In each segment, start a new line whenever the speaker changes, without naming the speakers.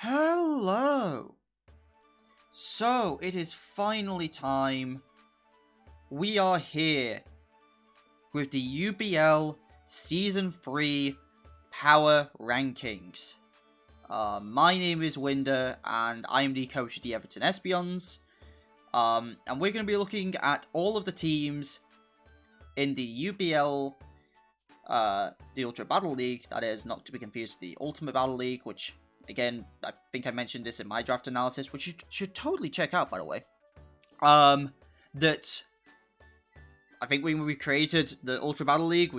Hello! So, it is finally time. We are here with the UBL Season 3 Power Rankings. My name is Winder, and I am the coach of the Everton Espions. And we're going to be looking at all of the teams in the UBL, the Ultra Battle League, that is, not to be confused with the Ultimate Battle League, which, again, I think I mentioned this in my draft analysis, which you should totally check out, by the way. That I think when we created the Ultra Battle League,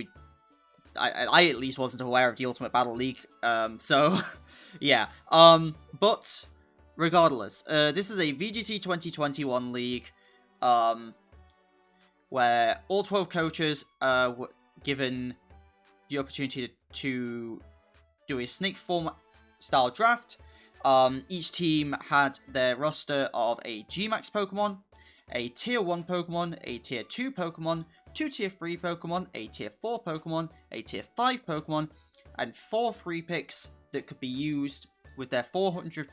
I at least wasn't aware of the Ultimate Battle League, so, yeah. But, regardless, this is a VGC 2021 league, where all 12 coaches were given the opportunity to do a snake format style draft. Each team had their roster of a Gmax Pokemon, a Tier 1 Pokemon, a Tier 2 Pokemon, 2 Tier 3 Pokemon, a Tier 4 Pokemon, a Tier 5 Pokemon, and 4 free picks that could be used with their 400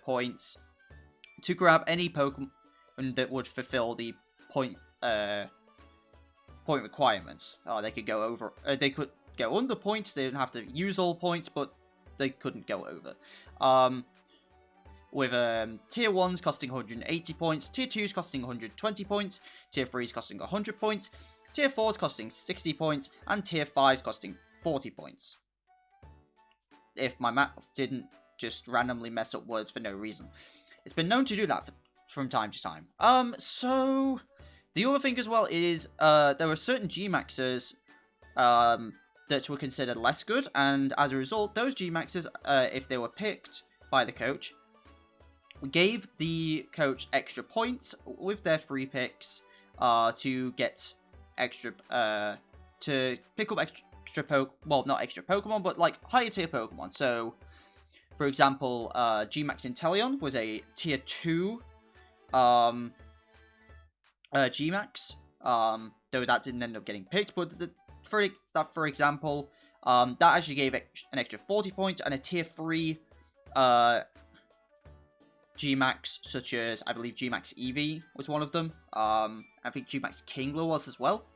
points to grab any Pokemon that would fulfill the point requirements. They could go over. They could go under points. They didn't have to use all points, but they couldn't go over. With Tier 1s costing 180 points, Tier 2s costing 120 points, Tier 3s costing 100 points, Tier 4s costing 60 points, and Tier 5s costing 40 points. If my math didn't just randomly mess up words for no reason. It's been known to do that from time to time. So the other thing as well is there were certain Gmaxes that were considered less good, and as a result, those Gmaxes, if they were picked by the coach, gave the coach extra points with their free picks to get extra, to pick up not extra Pokemon, but like higher tier Pokemon. So, for example, Gmax Inteleon was a Tier 2 Gmax, though that didn't end up getting picked, but for example, that actually gave an extra 40 points, and a Tier 3 Gmax, such as, I believe, Gmax Eevee was one of them. I think Gmax Kingler was as well.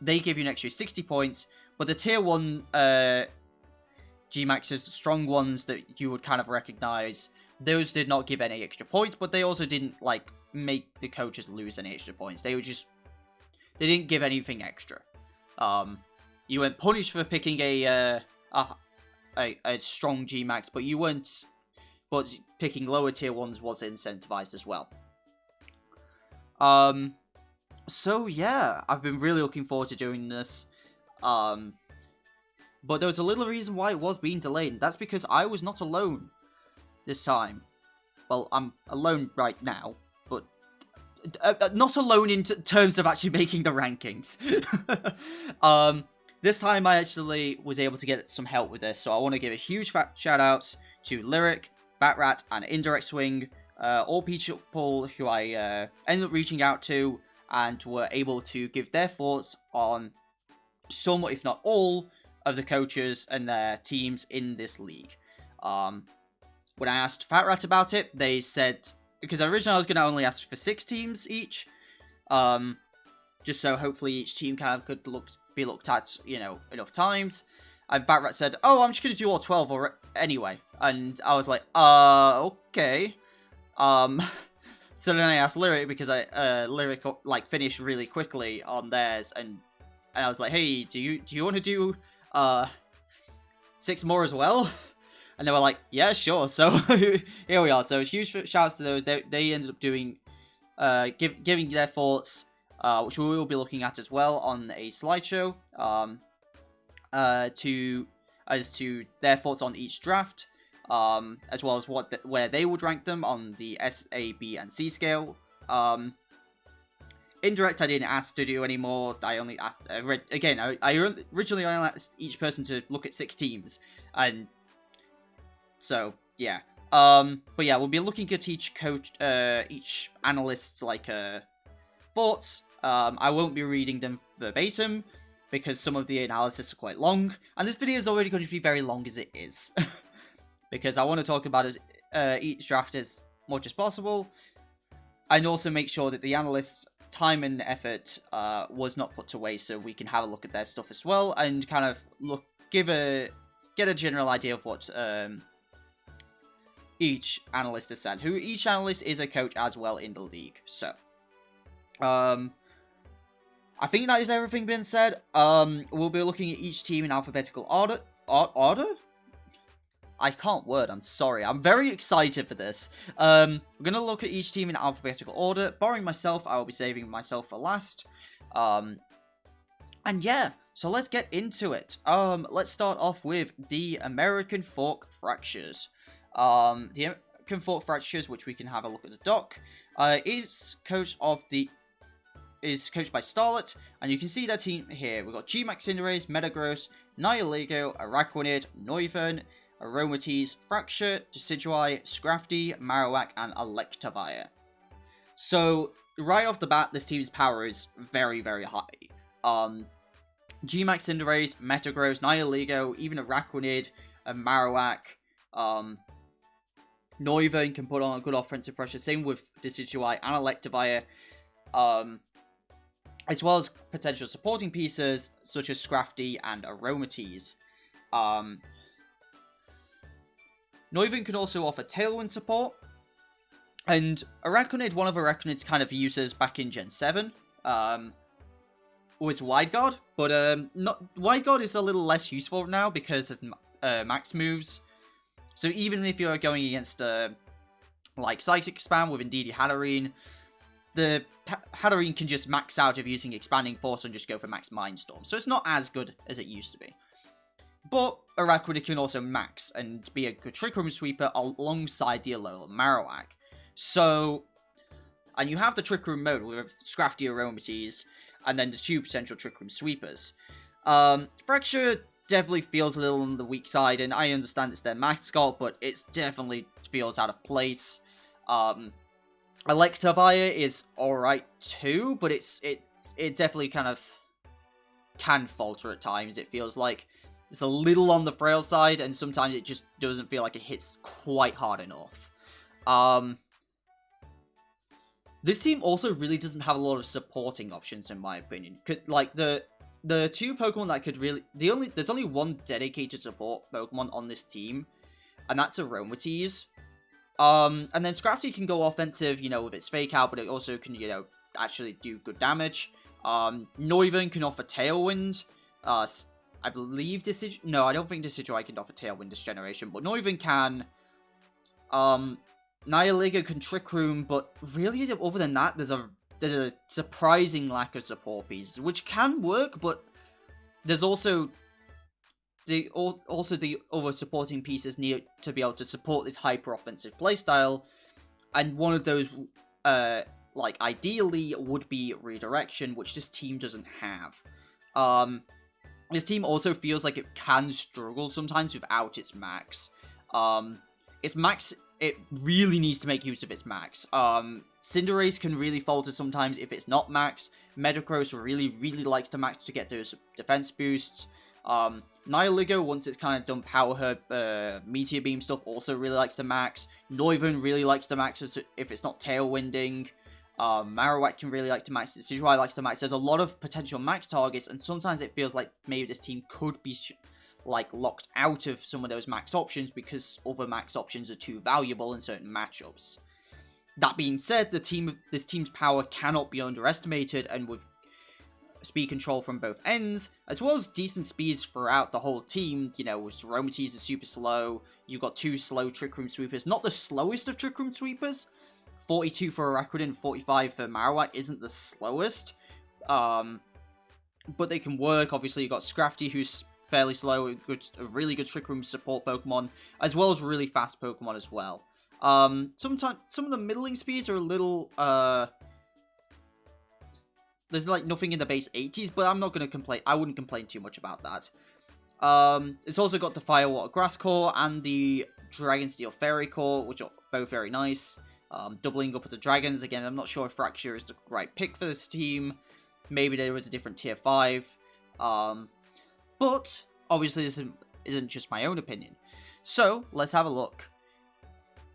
They give you an extra 60 points, but the Tier 1 Gmaxes, strong ones that you would kind of recognize, those did not give any extra points, but they also didn't, like, make the coaches lose any extra points. They didn't give anything extra. You weren't punished for picking a strong Gmax, but picking lower tier ones was incentivized as well. So yeah, I've been really looking forward to doing this. But there was a little reason why it was being delayed, and that's because I was not alone this time. Well, I'm alone right now, but not alone in terms of actually making the rankings. This time I actually was able to get some help with this, so I want to give a huge shout out to Lyric, Batrat, and Indirect Swing, all people who I ended up reaching out to and were able to give their thoughts on some, if not all, of the coaches and their teams in this league. When I asked Fat Rat about it, they said, because originally I was going to only ask for 6 teams each, just so hopefully each team kind of could be looked at, you know, enough times. And Fat Rat said, oh, I'm just going to do all 12 anyway. And I was like, okay. So then I asked Lyric, because Lyric, like, finished really quickly on theirs, and I was like, hey, do you want to do 6 more as well? And they were like, yeah, sure. So here we are. So huge shouts to those. They ended up doing, giving their thoughts, which we will be looking at as well on a slideshow, as to their thoughts on each draft, as well as where they would rank them on the S, A, B, and C scale. Indirect, I didn't ask to do anymore. I only again. I originally only asked each person to look at 6 teams, and so yeah. But yeah, we'll be looking at each coach, each analyst's thoughts. I won't be reading them verbatim because some of the analysis are quite long, and this video is already going to be very long as it is. because I want to talk about each draft as much as possible, and also make sure that the analysts' time and effort was not put to waste, so we can have a look at their stuff as well, and kind of get a general idea of what each analyst has said. Each analyst is a coach as well in the league. So, I think that is everything being said. We'll be looking at each team in alphabetical order. Order? I can't word, I'm sorry. I'm very excited for this. We're going to look at each team in alphabetical order. Barring myself, I will be saving myself for last. And yeah, so let's get into it. Let's start off with the American Fork Fractures. The American Fork Fractures, which we can have a look at the doc, is coached by Starlet, and you can see their team here. We've got G-Max Cinderace, Metagross, Nihilego, Araquanid, Noivern, Aromatisse, Fracture, Decidueye, Scrafty, Marowak, and Electivire. So, right off the bat, this team's power is very, very high. G-Max Cinderace, Metagross, Nihilego, even Araquanid, and Marowak, Noivern can put on a good offensive pressure, same with Decidueye and Electivire, as well as potential supporting pieces, such as Scrafty and Aromatisse. Noivern can also offer Tailwind support, and Araquanid, one of Araquanid's kind of uses back in Gen 7, was Wide Guard, but Wide Guard is a little less useful now because of max moves. So even if you're going against like Psychic Spam with Indeedee Hatterene, the Hatterene can just max out of using Expanding Force and just go for max Mindstorm. So it's not as good as it used to be. But Araquanid can also max and be a good Trick Room Sweeper alongside the Alola Marowak. So, and you have the Trick Room mode with Scrafty Aromatisse and then the two potential Trick Room Sweepers. Fracture definitely feels a little on the weak side, and I understand it's their mascot, but it definitely feels out of place. Electivire is alright too, but it definitely kind of can falter at times. It feels like it's a little on the frail side, and sometimes it just doesn't feel like it hits quite hard enough. This team also really doesn't have a lot of supporting options, in my opinion. Like, the two Pokemon that could really... There's only one dedicated support Pokemon on this team, and that's Aromatisse. And then Scrafty can go offensive, you know, with its Fake Out, but it also can, you know, actually do good damage. Noivern can offer Tailwind. I believe No, I don't think Decidueye can offer Tailwind this generation, but Noivern can. Nihilego can Trick Room, but really, other than that, there's a surprising lack of support pieces, which can work, but there's also the other supporting pieces need to be able to support this hyper-offensive playstyle, and one of those, like, ideally, would be Redirection, which this team doesn't have. This team also feels like it can struggle sometimes without its max. Its max, it really needs to make use of its max. Cinderace can really falter sometimes if it's not max. Metagross really, really likes to max to get those defense boosts. Nihilego, once it's kind of done Power Herb, Meteor Beam stuff, also really likes to max. Noivern really likes to max if it's not Tailwinding. Marowak can really like to max. Decidueye likes to max. There's a lot of potential max targets, and sometimes it feels like maybe this team could be like locked out of some of those max options because other max options are too valuable in certain matchups. That being said, this team's power cannot be underestimated, and with speed control from both ends, as well as decent speeds throughout the whole team, you know, Aromatisse is super slow. You've got two slow Trick Room Sweepers, not the slowest of Trick Room Sweepers. 42 for Araquanid and 45 for Marowak isn't the slowest, but they can work. Obviously, you've got Scrafty, who's fairly slow, a really good Trick Room support Pokemon, as well as really fast Pokemon as well. Sometimes some of the middling speeds are a little, there's like nothing in the base 80s, but I'm not going to complain. I wouldn't complain too much about that. It's also got the Fire Water Grass Core and the Dragon Steel Fairy Core, which are both very nice. Doubling up with the Dragons. Again, I'm not sure if Fracture is the right pick for this team. Maybe there was a different tier 5. But, obviously, isn't just my own opinion. So let's have a look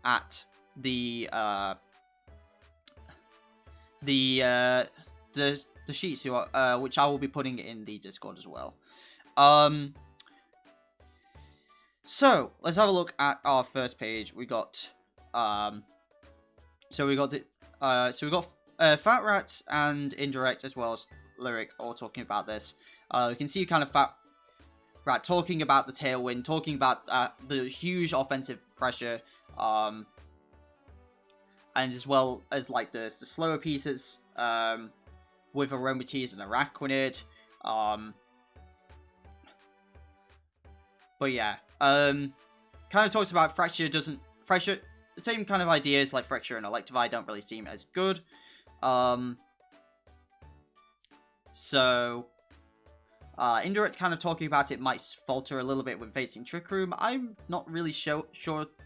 at the sheets, which I will be putting in the Discord as well. So let's have a look at our first page. We got Fat Rat and Indirect as well as Lyric all talking about this. We can see kind of Fat Rat talking about the tailwind, talking about the huge offensive pressure, and as well as like the slower pieces with Aromatisse and Araquanid. But yeah, kind of talks about Fracture. The same kind of ideas like Fracture and Electivire don't really seem as good. Indirect kind of talking about it might falter a little bit when facing Trick Room. I'm not really sure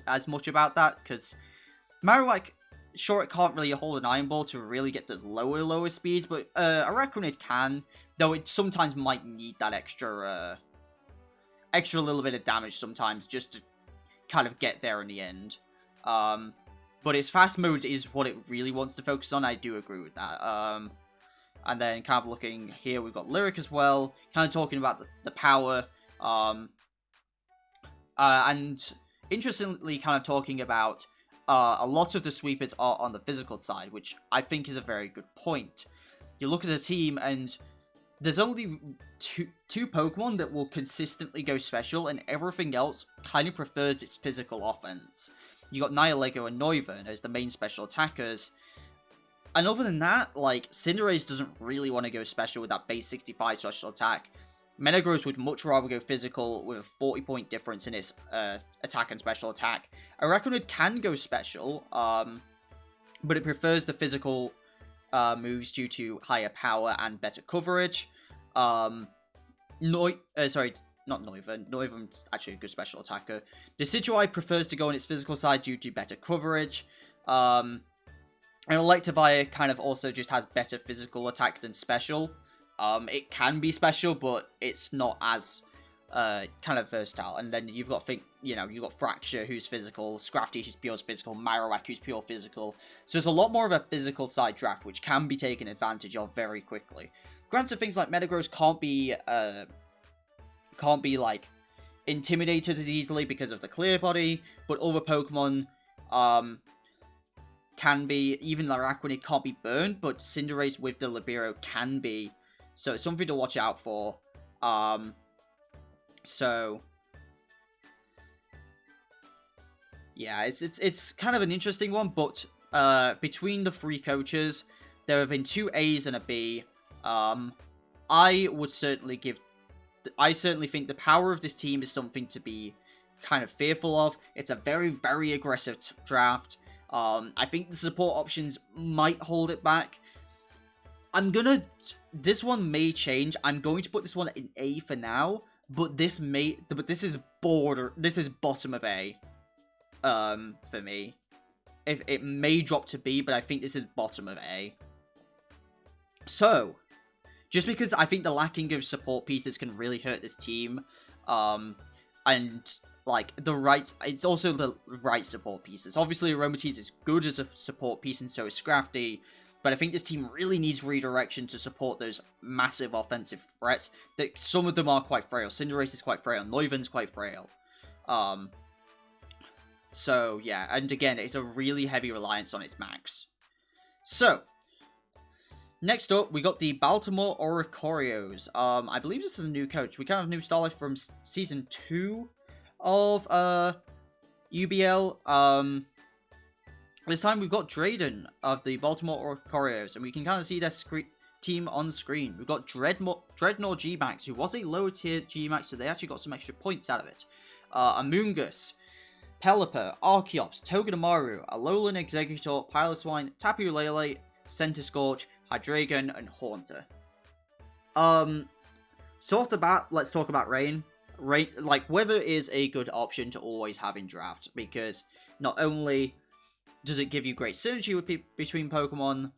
as much about that, because Marowak, sure, it can't really hold an Iron Ball to really get the lower speeds, but Araquanid can, though it sometimes might need that extra little bit of damage sometimes just to kind of get there in the end. But its fast mode is what it really wants to focus on. I do agree with that. And then kind of looking here, we've got Lyric as well, kind of talking about the power. And interestingly, kind of talking about a lot of the sweepers are on the physical side, which I think is a very good point. You look at the team, and there's only two Pokemon that will consistently go special, and everything else kind of prefers its physical offense. You got Nihilego and Noivern as the main special attackers. And other than that, like, Cinderace doesn't really want to go special with that base 65 special attack. Metagross would much rather go physical with a 40-point difference in its attack and special attack. Araquanid can go special, but it prefers the physical moves due to higher power and better coverage. Not Noivern. Noivern's actually a good special attacker. Decidueye prefers to go on its physical side due to better coverage. And Electivire kind of also just has better physical attack than special. It can be special, but it's not as kind of versatile. And then you've got you've got Fracture, who's physical, Scrafty, who's pure physical, Marowak, who's pure physical. So it's a lot more of a physical side draft, which can be taken advantage of very quickly. Granted, things like Metagross can't be like intimidated as easily because of the clear body, but other Pokemon can be. Even Araquanid can't be burned, but Cinderace with the Libero can be. So it's something to watch out for. So yeah, it's kind of an interesting one, but between the three coaches, there have been 2 A's and a B. I certainly think the power of this team is something to be kind of fearful of. It's a very, very aggressive draft. I think the support options might hold it back. This one may change. I'm going to put this one in A for now, but this is bottom of A, for me. It may drop to B, but I think this is bottom of A. So, just because I think the lacking of support pieces can really hurt this team, and like it's also the right support pieces. Obviously, Aromatisse is good as a support piece, and so is Scrafty. But I think this team really needs redirection to support those massive offensive threats. That some of them are quite frail. Cinderace is quite frail. Noivern's quite frail. So yeah, and again, it's a really heavy reliance on its max. So next up, we got the Baltimore Oricorios. I believe this is a new coach. We kind of knew Starlight from Season 2 of UBL. This time we've got Drayden of the Baltimore Oricorios, and we can kind of see their team on screen. We've got Dreadnought G-Max, who was a lower tier G-Max, so they actually got some extra points out of it. Amoonguss, Pelipper, Archeops, Togedemaru, Alolan Executor, Piloswine, Tapu Lele, Centiskorch, Hydreigon, and Haunter. So off the bat, let's talk about Rain. Like, Weather is a good option to always have in draft, because not only does it give you great synergy between Pokemon,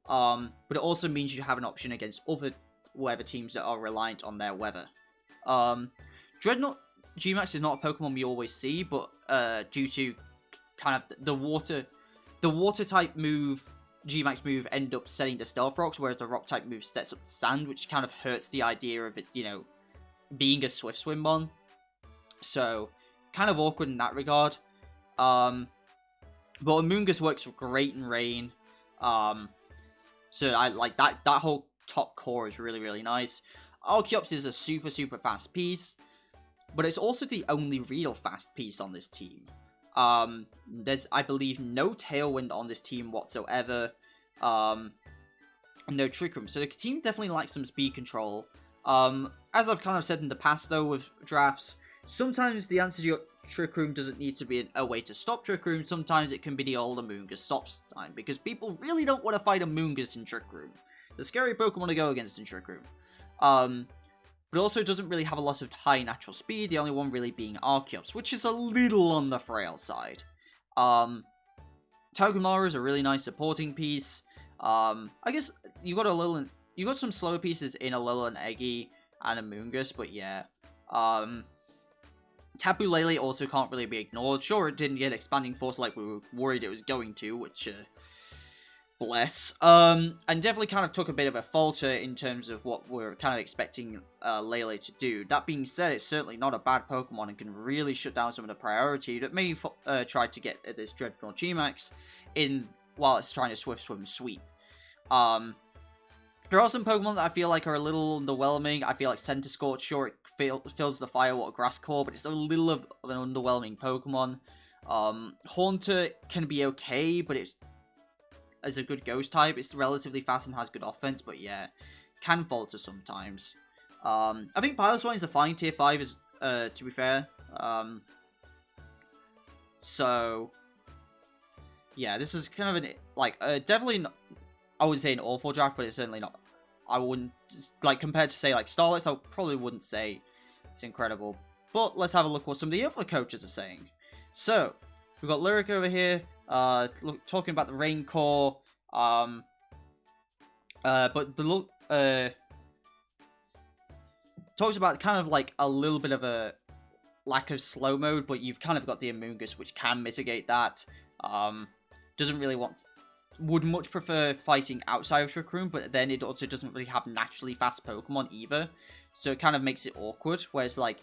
but it also means you have an option against other weather teams that are reliant on their weather. Dreadnought Gmax is not a Pokemon we always see, but due to kind of the water type move, Gmax move end up setting the Stealth Rocks, whereas the rock type move sets up the sand, which kind of hurts the idea of it, you know, being a Swift Swim Mon. So, kind of awkward in that regard. But Amoonguss works great in Rain. So I like that whole top core is really, really nice. Archeops is a super, super fast piece, but it's also the only real fast piece on this team. There's, I believe, no Tailwind on this team whatsoever, and no Trick Room, so the team definitely likes some speed control. As I've kind of said in the past, though, with drafts, sometimes the answer to your Trick Room doesn't need to be a way to stop Trick Room, sometimes it can be the old Amoonguss stops time, because people really don't want to fight Amoonguss in Trick Room. The scary Pokemon to go against in Trick Room. But also doesn't really have a lot of high natural speed, the only one really being Archeops, which is a little on the frail side. Togedemaru is a really nice supporting piece. I guess you got some slower pieces in Alola and Eggy and Amoonguss, but yeah. Tapu Lele also can't really be ignored. Sure, it didn't get Expanding Force like we were worried it was going to, which, bless. And definitely kind of took a bit of a falter in terms of what we're kind of expecting Lele to do. That being said, it's certainly not a bad Pokemon and can really shut down some of the priority that may try to get at this Dreadnought Gmax in while it's trying to Swift Swim Sweep. There are some Pokemon that I feel like are a little underwhelming. I feel like Centiskorch, sure, it fills the Firewater Grass Core, but it's a little of an underwhelming Pokemon. Haunter can be okay, but it's as a good ghost type. It's relatively fast and has good offense, but yeah, can falter sometimes. I think Piloswine is a fine tier 5, to be fair. So, yeah, this is kind of an, like, definitely not, I wouldn't say an awful draft, but it's certainly not, I wouldn't, like, compared to, say, like, Starlight, I probably wouldn't say it's incredible. But let's have a look what some of the other coaches are saying. So, we've got Lyric over here, talking about the Rain Core, but the look, talks about kind of like a little bit of a lack of slow mode, but you've kind of got the Amoonguss, which can mitigate that. Doesn't really would much prefer fighting outside of Trick Room, but then it also doesn't really have naturally fast Pokemon either, so it kind of makes it awkward, whereas like,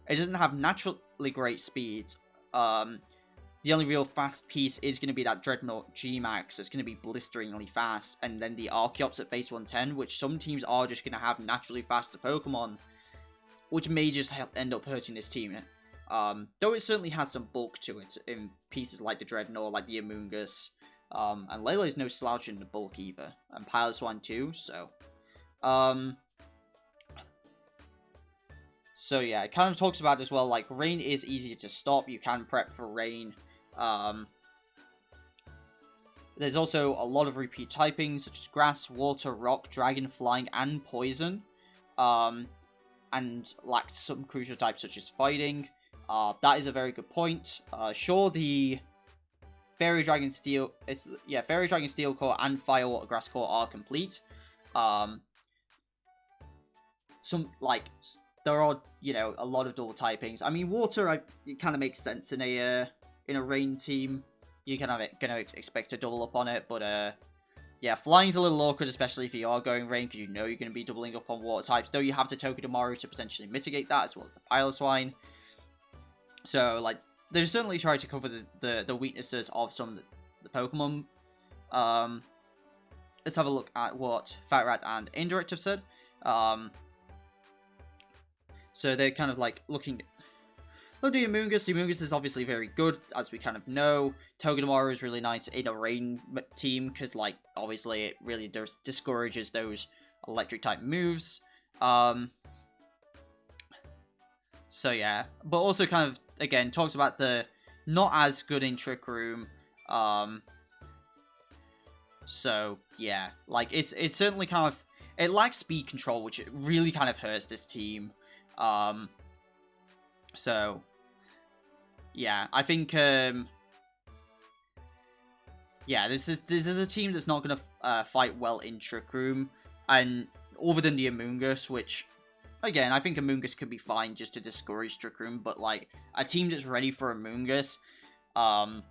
it doesn't have naturally great speeds. The only real fast piece is going to be that Dreadnought Gmax, so it's going to be blisteringly fast, and then the Archeops at base 110, which some teams are just going to have naturally faster Pokemon, which may just end up hurting this team. Though it certainly has some bulk to it in pieces like the Dreadnought, like the Amoonguss, and Lele is no slouch in the bulk either, and Piloswine too, so. So yeah, it kind of talks about as well, like, Rain is easier to stop, you can prep for Rain. There's also a lot of repeat typings, such as Grass, Water, Rock, Dragon, Flying, and Poison. And lacks some crucial types, such as Fighting. That is a very good point. Sure, the Fairy Dragon Steel, Fairy Dragon Steel Core and Fire Water Grass Core are complete. There are, you know, a lot of dual typings. I mean, Water, it kind of makes sense in a Rain team. You're kind of gonna expect to double up on it, but yeah, Flying's a little awkward, especially if you are going Rain, because you know you're going to be doubling up on Water types. Though you have the Togedemaru to potentially mitigate that, as well as the Piloswine. So, like, they certainly try to cover the weaknesses of some of the Pokemon. Let's have a look at what Fat Rat and Indirect have said. So they're kind of like looking at the Amoonguss. The Amoonguss is obviously very good, as we kind of know. Togedemaru is really nice in a Rain team, because, like, obviously it really discourages those electric type moves. So yeah, but also kind of, again, talks about the not as good in Trick Room. So yeah, like, it's certainly kind of, it lacks speed control, which really kind of hurts this team. So yeah, I think yeah, this is a team that's not gonna fight well in Trick Room, and other than the Amoonguss, which again, I think Amoonguss could be fine just to discourage Trick Room, but, like, a team that's ready for Amoonguss, and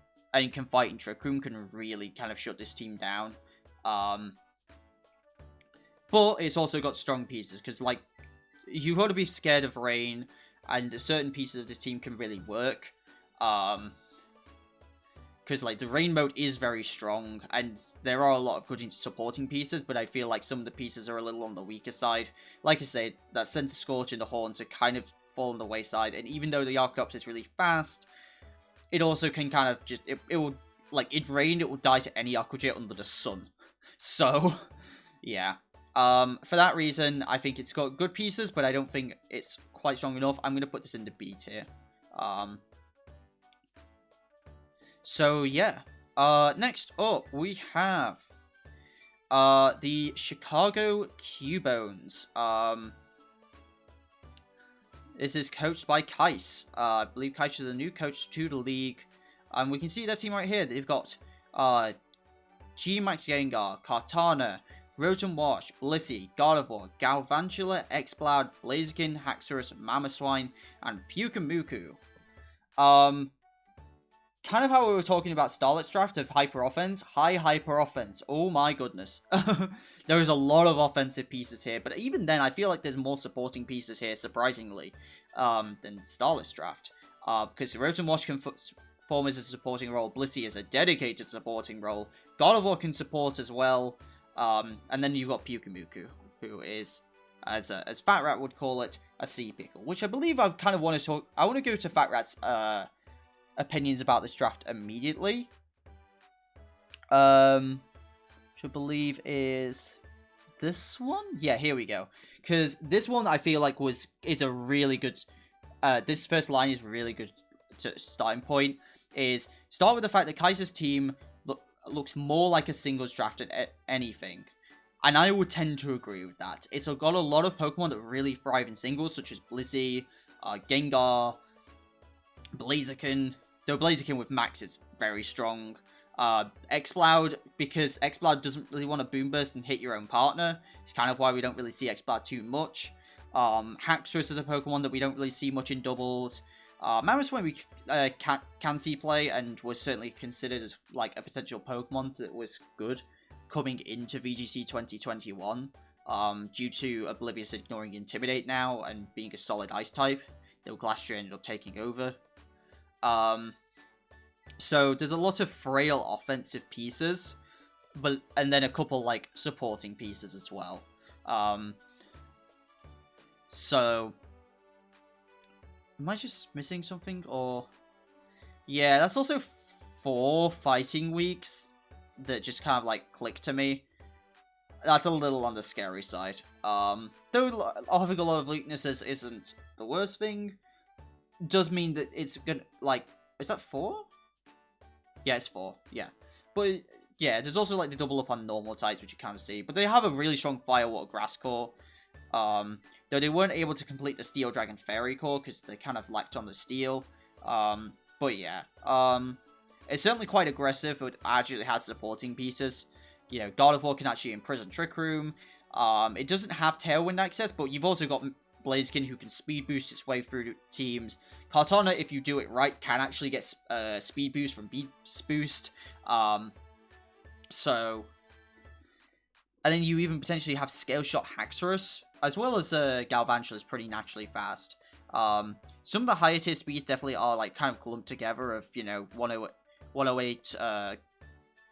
can fight in Trick Room can really kind of shut this team down. But it's also got strong pieces, because, like, you've got to be scared of Rain, and certain pieces of this team can really work. Because, like, the Rain mode is very strong, and there are a lot of good supporting pieces, but I feel like some of the pieces are a little on the weaker side. Like I say, that Center Scorch and the Horns are kind of fall on the wayside, and even though the Archeops is really fast, it also can kind of just, it will, like, in Rain, it will die to any Aquajet under the sun. So, yeah. For that reason, I think it's got good pieces, but I don't think it's quite strong enough. I'm going to put this in the B tier. So, yeah. Next up, we have the Chicago Cubones. This is coached by Kais. I believe Kais is a new coach to the league. We can see their team right here. They've got G-Max Gengar, Kartana, Rotom Wash, Blissey, Gardevoir, Galvantula, Exploud, Blaziken, Haxorus, Mamoswine, and Pyukumuku. Kind of how we were talking about Starlet's draft of hyper offense. High hyper offense. Oh my goodness. There is a lot of offensive pieces here, but even then, I feel like there's more supporting pieces here, surprisingly, than Starlet's draft. Because Rotom Wash can form as a supporting role. Blissey is a dedicated supporting role. Gardevoir can support as well. And then you've got Pyukumuku, who is, as Fat Rat would call it, a sea pickle. Which I believe I kind of want to talk. I want to go to Fat Rat's opinions about this draft immediately. Which I believe is this one. Yeah, here we go. Because this one I feel like is a really good. This first line is really good starting point. Is start with the fact that Kaiser's team looks more like a singles draft than anything. And I would tend to agree with that. It's got a lot of Pokemon that really thrive in singles, such as Blissey, Gengar, Blaziken. Though Blaziken with Max is very strong. Exploud, because Exploud doesn't really want to Boom Burst and hit your own partner. It's kind of why we don't really see Exploud too much. Haxorus is a Pokemon that we don't really see much in doubles. Mamoswine we can see play, and was certainly considered as like a potential Pokemon that was good coming into VGC 2021, due to Oblivious ignoring Intimidate now and being a solid Ice type, though Glastrier ended up taking over. So there's a lot of frail offensive pieces, and then a couple like supporting pieces as well. So am I just missing something, or yeah, that's also 4 fighting weeks that just kind of like click to me. That's a little on the scary side. Though having a lot of weaknesses isn't the worst thing. Does mean that it's gonna, like, is that 4? Yeah, it's 4. Yeah, but yeah, there's also like the double up on normal types, which you kind of see. But they have a really strong Fire, Water, Grass core. Though they weren't able to complete the Steel Dragon Fairy core because they kind of lacked on the Steel. But yeah, it's certainly quite aggressive, but actually has supporting pieces. You know, Gardevoir can actually imprison Trick Room. It doesn't have Tailwind access, but you've also got Blaziken who can speed boost its way through teams. Kartana, if you do it right, can actually get speed boost from Beast Boost. So, and then you even potentially have Scale Shot Haxorus, as well as Galvantula is pretty naturally fast. Some of the higher tier speeds definitely are like kind of clumped together of, you know, 108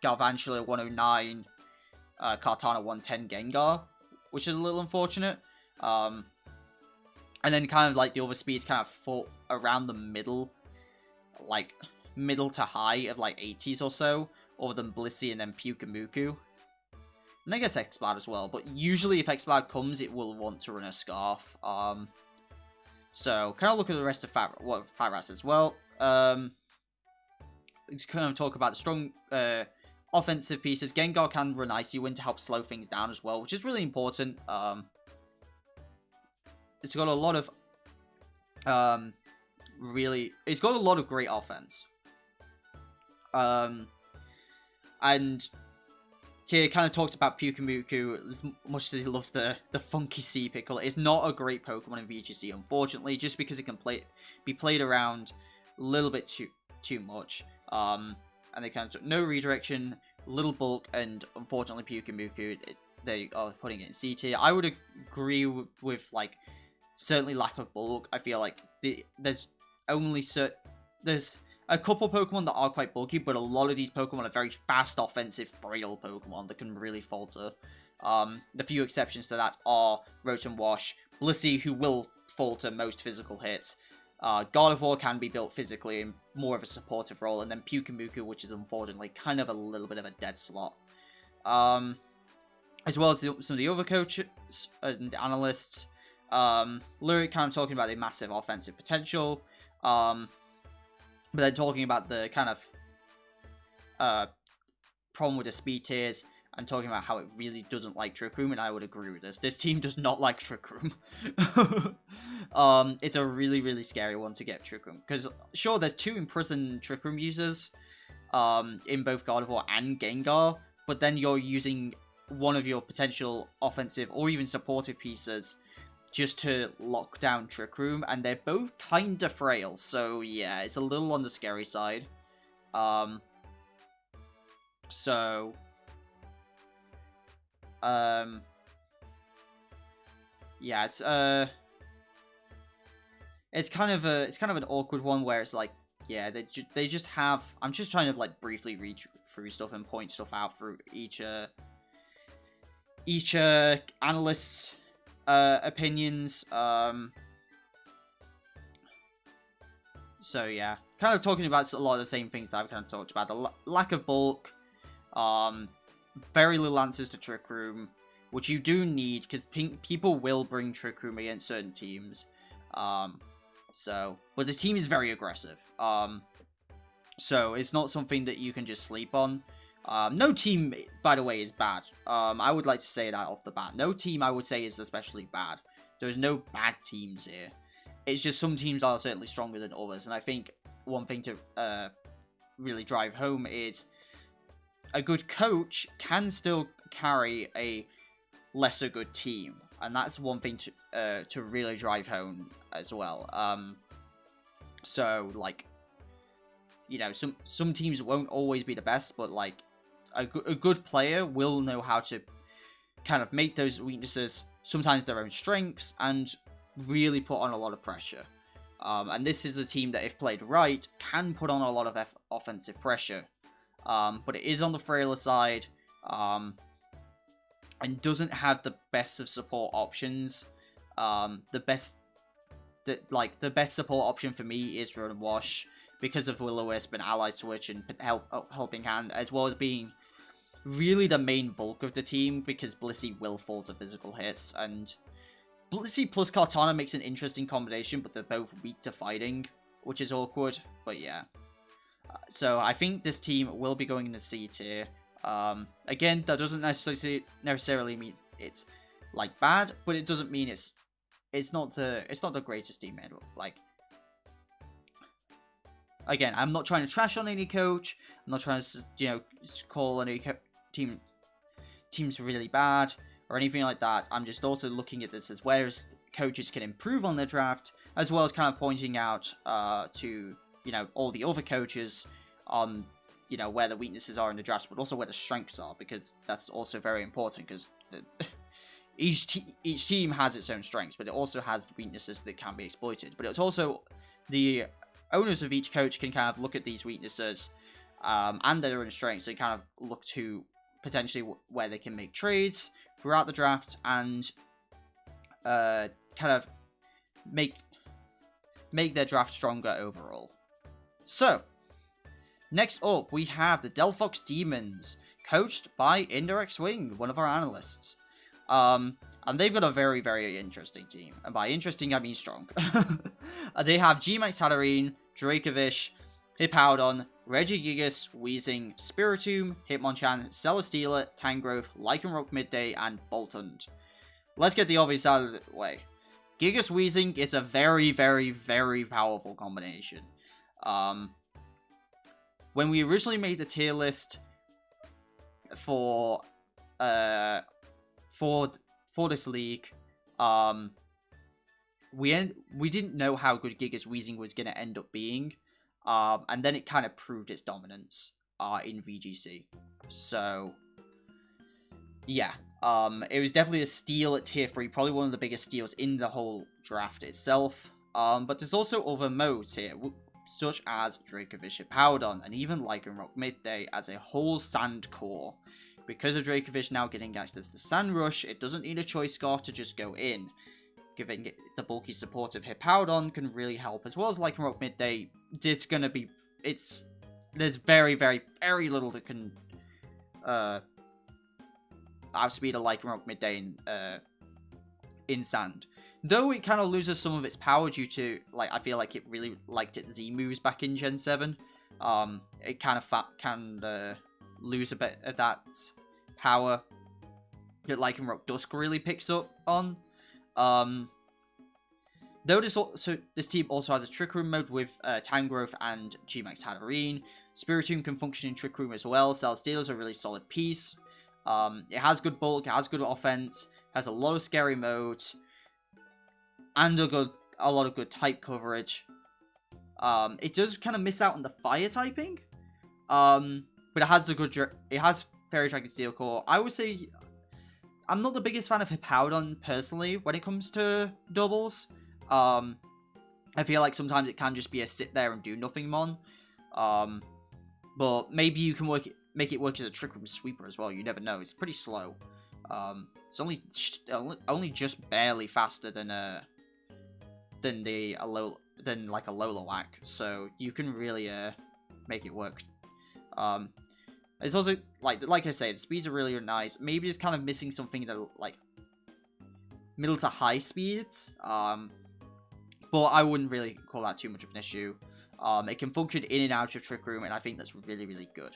Galvantula, 109 Kartana, 110 Gengar, which is a little unfortunate. And then kind of like the other speeds kind of fall around the middle, like middle to high of like 80s or so, other than Blissey and then Pyukumuku. And I guess Exploud as well, but usually if Exploud comes, it will want to run a Scarf. So, kind of look at the rest of Fat Rats as well. Let's kind of talk about the strong offensive pieces. Gengar can run Icy Wind to help slow things down as well, which is really important. It's got a lot of it's got a lot of great offense. And here kind of talks about Pyukumuku as much as he loves the funky sea pickle. It's not a great Pokemon in VGC, unfortunately, just because it can be played around a little bit too much. And they kind of took no redirection, little bulk, and unfortunately Pyukumuku, they are putting it in C tier. I would agree with like, certainly lack of bulk. I feel like there's a couple Pokemon that are quite bulky, but a lot of these Pokemon are very fast, offensive, frail Pokemon that can really falter. The few exceptions to that are Rotom Wash, Blissey, who will falter most physical hits. Gardevoir can be built physically in more of a supportive role, and then Pyukumuku, which is unfortunately kind of a little bit of a dead slot. As well as some of the other coaches and analysts. Lyric kind of talking about the massive offensive potential. But then talking about the kind of problem with the speed tiers and talking about how it really doesn't like Trick Room, and I would agree with this. This team does not like Trick Room. It's a really, really scary one to get Trick Room. Because, sure, there's 2 imprisoned Trick Room users in both Gardevoir and Gengar, but then you're using one of your potential offensive or even supportive pieces just to lock down Trick Room, and they're both kind of frail, so yeah, it's a little on the scary side. Yeah, it's kind of an awkward one where it's like, yeah, they just have. I'm just trying to like briefly read through stuff and point stuff out through each analyst's opinions. So yeah, kind of talking about a lot of the same things that I've kind of talked about. The lack of bulk, very little answers to Trick Room, which you do need because people will bring Trick Room against certain teams. But the team is very aggressive. So it's not something that you can just sleep on. No team, by the way, is bad. I would like to say that off the bat. No team, I would say, is especially bad. There's no bad teams here. It's just some teams are certainly stronger than others. And I think one thing to really drive home is a good coach can still carry a lesser good team. And that's one thing to really drive home as well. So, like, you know, some teams won't always be the best, but, like, a good player will know how to kind of make those weaknesses sometimes their own strengths and really put on a lot of pressure. And this is a team that, if played right, can put on a lot of offensive pressure. But it is on the frailer side, and doesn't have the best of support options. The best support option for me is Rotom Wash, because of Will-O-Wisp and Ally Switch and Helping Hand, as well as being really the main bulk of the team, because Blissey will fall to physical hits, and Blissey plus Kartana makes an interesting combination, but they're both weak to fighting, which is awkward, but yeah. So I think this team will be going in the C tier. Again, that doesn't necessarily mean it's like bad, but it doesn't mean it's not the greatest team. Like, again, I'm not trying to trash on any coach. I'm not trying to call any teams really bad or anything like that. I'm just also looking at this as where coaches can improve on their draft, as well as kind of pointing out to all the other coaches on where the weaknesses are in the drafts, but also where the strengths are, because that's also very important, because each team has its own strengths, but it also has weaknesses that can be exploited. But it's also the owners of each coach can kind of look at these weaknesses and their own strengths and kind of look to potentially where they can make trades throughout the draft and kind of make their draft stronger overall. So, next up, we have the Dell Fox Demons, coached by Indirect Swing, one of our analysts. And they've got a very, very interesting team. And by interesting, I mean strong. They have G-Max Hatterene, Dracovish, Hippowdon, Regigigas, Weezing, Spiritomb, Hitmonchan, Celesteela, Tangrowth, Lycanroc Midday, and Boltund. Let's get the obvious out of the way. Gigas Weezing is a very, very, very powerful combination. When we originally made the tier list for for this league, we didn't know how good Gigas Weezing was going to end up being, and then it kind of proved its dominance in VGC. So yeah, it was definitely a steal at tier 3, probably one of the biggest steals in the whole draft itself. But there's also other modes here, such as Dracovish Hippowdon, and even Lycanroc Midday as a whole Sand core. Because of Dracovish now getting access to Sand Rush, it doesn't need a Choice Scarf to just go in. Giving it the bulky support of Hippowdon can really help, as well as Lycanroc Midday. There's very, very, very little that can outspeed a Lycanroc Midday in Sand. Though it kind of loses some of its power due to, like, I feel like it really liked its Z moves back in Gen 7. It kind of lose a bit of that power that Lycanroc Dusk really picks up on. Though this team also has a Trick Room mode with Tangrowth and G-Max Hatterene. Spiritomb can function in Trick Room as well. Celesteela is a really solid piece. It has good bulk, it has good offense, has a lot of scary modes, and a lot of good type coverage. It does kind of miss out on the fire typing, but it has Fairy Dragon Steel Core. I would say I'm not the biggest fan of Hippowdon personally when it comes to doubles. I feel like sometimes it can just be a sit there and do nothing mon. But maybe you can make it work as a Trick Room sweeper as well. You never know. It's pretty slow. It's only just barely faster than like a Lolowak, so you can really make it work. It's also like I say, the speeds are really nice. Maybe it's kind of missing something in the like middle to high speeds. But I wouldn't really call that too much of an issue. It can function in and out of Trick Room, and I think that's really, really good.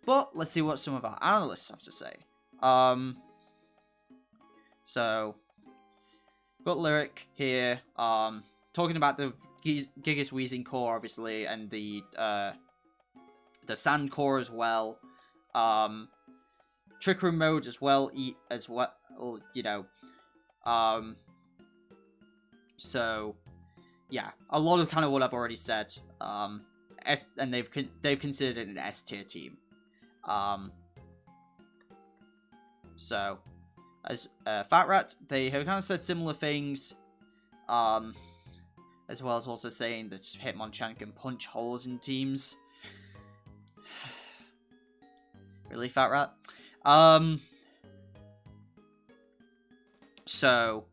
But let's see what some of our analysts have to say. So got Lyric here, talking about the Gigas Weezing core, obviously, and the Sand core as well. Trick Room mode as well, you know. So yeah, a lot of kind of what I've already said. And they've considered it an S tier team. So as Fat Rat, they have kind of said similar things. As well as also saying that Hitmonchan can punch holes in teams. Really, Fat Rat? So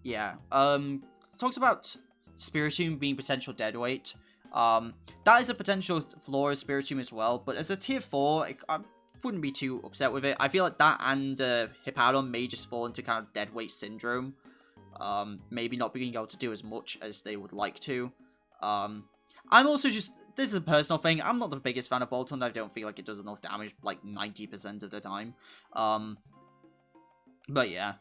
yeah, talks about Spiritomb being potential deadweight. That is a potential flaw of Spiritomb as well, but as a tier 4, I wouldn't be too upset with it. I feel like that and Hippowdon may just fall into kind of deadweight syndrome. Maybe not being able to do as much as they would like to. I'm also just, this is a personal thing, I'm not the biggest fan of Boltund. I don't feel like it does enough damage, like 90% of the time. But yeah.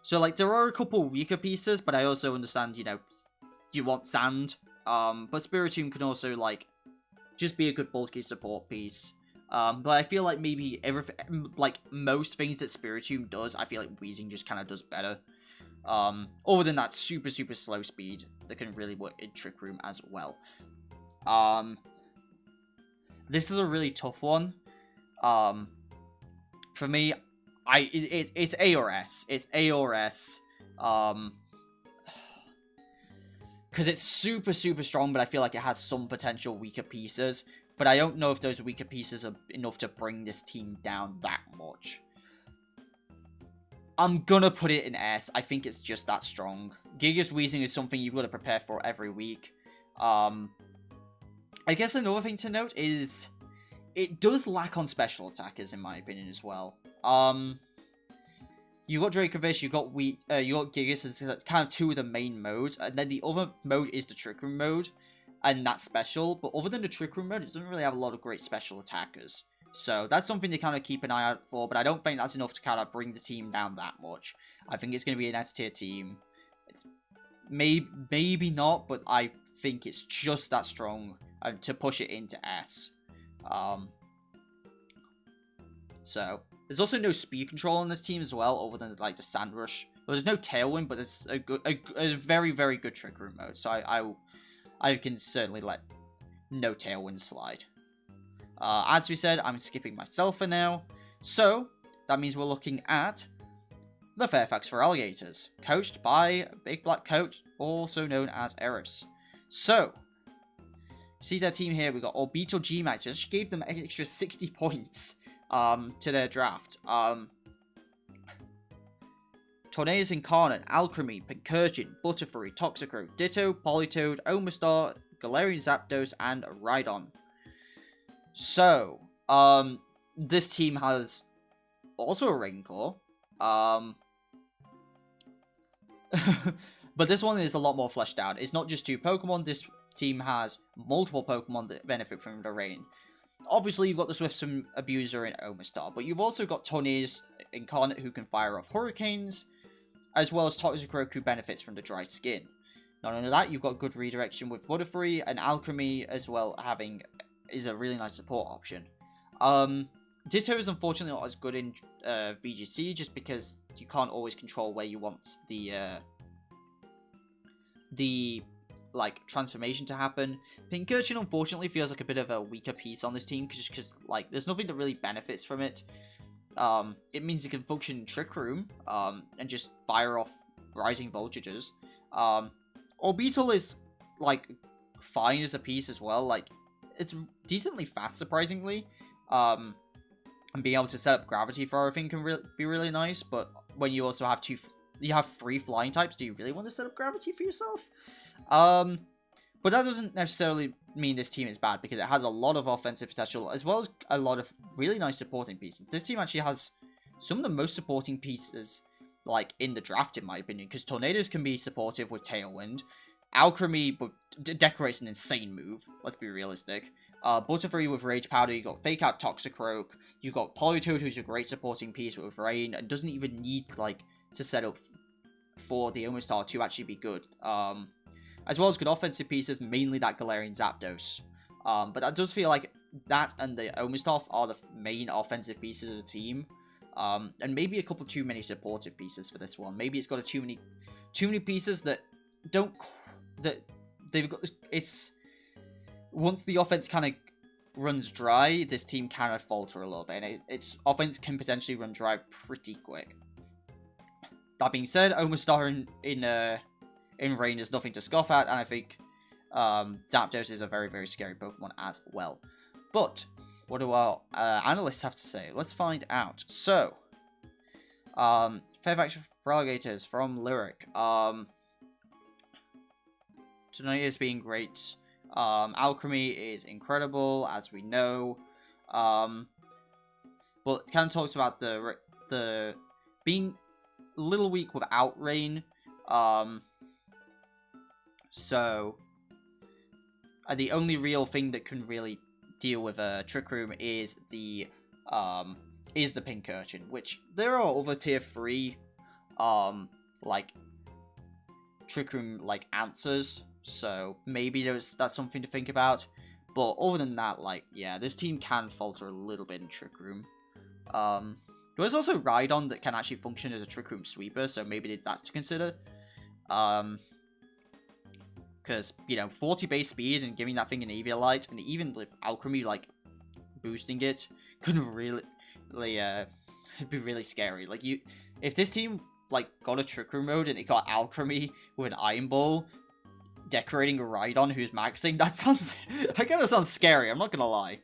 So, like, there are a couple weaker pieces, but I also understand, you know, you want Sand. But Spiritomb can also, like, just be a good bulky support piece. But I feel like maybe everything, like, most things that Spiritomb does, I feel like Weezing just kind of does better. Other than that super, super slow speed that can really work in Trick Room as well. This is a really tough one. For me, it's A or S. It's A or S. Because it's super, super strong, but I feel like it has some potential weaker pieces. But I don't know if those weaker pieces are enough to bring this team down that much. I'm gonna put it in S. I think it's just that strong. Gigas Weezing is something you've got to prepare for every week. I guess another thing to note is it does lack on special attackers, in my opinion, as well. You got Dracovish, you got Gigas as kind of two of the main modes, and then the other mode is the Trick Room mode, and that's special. But other than the Trick Room mode, it doesn't really have a lot of great special attackers. So that's something to kind of keep an eye out for, but I don't think that's enough to kind of bring the team down that much. I think it's going to be an S tier team. Maybe not, but I think it's just that strong to push it into S. So there's also no speed control on this team as well, other than like the Sand Rush. There's no Tailwind, but it's a very, very good Trick Room mode. So I can certainly let no Tailwind slide. As we said, I'm skipping myself for now. So that means we're looking at the Fairfax for Alligators, coached by Big Black Coach, also known as Eris. So, see their team here. We got Orbital G-Max, which gave them an extra 60 points to their draft. Tornadus Incarnate, Alchemy, Pincurchin, Butterfree, Toxicroak, Ditto, Politoed, Omastar, Galarian Zapdos, and Rhydon. So, this team has also a Rancor. But this one is a lot more fleshed out. It's not just 2 Pokemon. This team has multiple Pokemon that benefit from the rain. Obviously, you've got the Swiftswim Abuser in Omastar, but you've also got Tornadus Incarnate who can fire off Hurricanes, as well as Toxicroak who benefits from the dry skin. Not only that, you've got good redirection with Butterfree, and Alchemy as well is a really nice support option. Ditto is unfortunately not as good in VGC, just because you can't always control where you want the like transformation to happen. Pincurchin unfortunately feels like a bit of a weaker piece on this team, because like there's nothing that really benefits from it. It means it can function in Trick Room and just fire off Rising Voltages. Orbital is like fine as a piece as well. Like it's decently fast, surprisingly. And being able to set up gravity for everything can be really nice. But when you also have you have 3 flying types, do you really want to set up gravity for yourself? But that doesn't necessarily mean this team is bad, because it has a lot of offensive potential, as well as a lot of really nice supporting pieces. This team actually has some of the most supporting pieces, like, in the draft, in my opinion, because Tornadus can be supportive with Tailwind. Alchemy decorates an insane move, let's be realistic. Butterfree with Rage Powder, you got Fake Out Toxicroak, you got Politoed, who's a great supporting piece with Rain, and doesn't even need, like, to set up for the Omastar to actually be good. As well as good offensive pieces, mainly that Galarian Zapdos. But that does feel like that and the Omastar are the main offensive pieces of the team. And maybe a couple too many supportive pieces for this one. Maybe it's got too many pieces that they've got. It's once the offense kind of runs dry, this team kind of falter a little bit, and its offense can potentially run dry pretty quick. That being said, Omastar in Rain is nothing to scoff at, and I think Zapdos is a very, very scary Pokemon as well. But what do our analysts have to say? Let's find out. So, Fairfax for Alligators from Lyric. Tonight is being great. Alchemy is incredible, as we know. Well, it kind of talks about the being a little weak without Rain. So, the only real thing that can really deal with a Trick Room is the Pincurchin, which there are other tier 3 like Trick Room like answers, so maybe that's something to think about. But other than that, like, yeah, this team can falter a little bit in Trick Room. There's also Rhydon that can actually function as a Trick Room sweeper, so maybe that's to consider. Because, you know, 40 base speed and giving that thing an Eviolite, and even with Alchemy, like, boosting it, could really, it'd be really scary. Like, if this team, like, got a Trick Room mode and it got Alchemy with an Iron Ball, decorating a Rhydon who's maxing, that kind of sounds scary, I'm not gonna lie.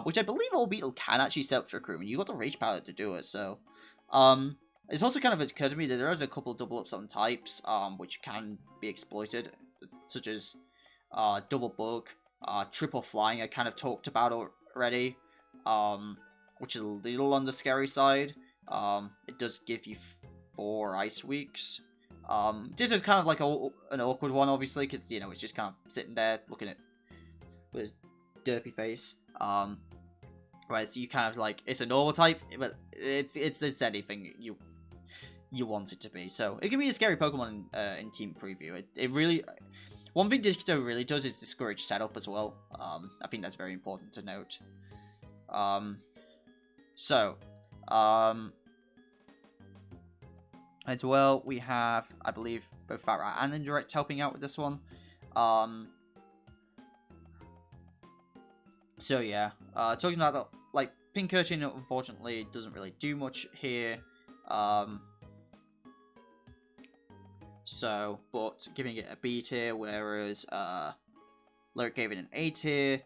Which I believe Orbital can actually set up Trick Room, and you got the Rage Power to do it, so, it's also kind of occurred to me that there is a couple of double ups on types, which can be exploited, such as Double Bug, Triple Flying, I kind of talked about already, which is a little on the scary side. It does give you 4 Ice Weeks. This is kind of like an awkward one, obviously, because, you know, it's just kind of sitting there looking at with his derpy face. Right, so you kind of like, it's a normal type, but it's anything you want it to be. So it can be a scary Pokemon in Team Preview. It really, one thing Ditto really does is discourage setup as well. I think that's very important to note. So As well, we have, I believe, both Fat Rat and Indirect helping out with this one. So yeah, talking about the, like, Pink Urchin, unfortunately, doesn't really do much here. But giving it a B tier, whereas Lyric gave it an A tier.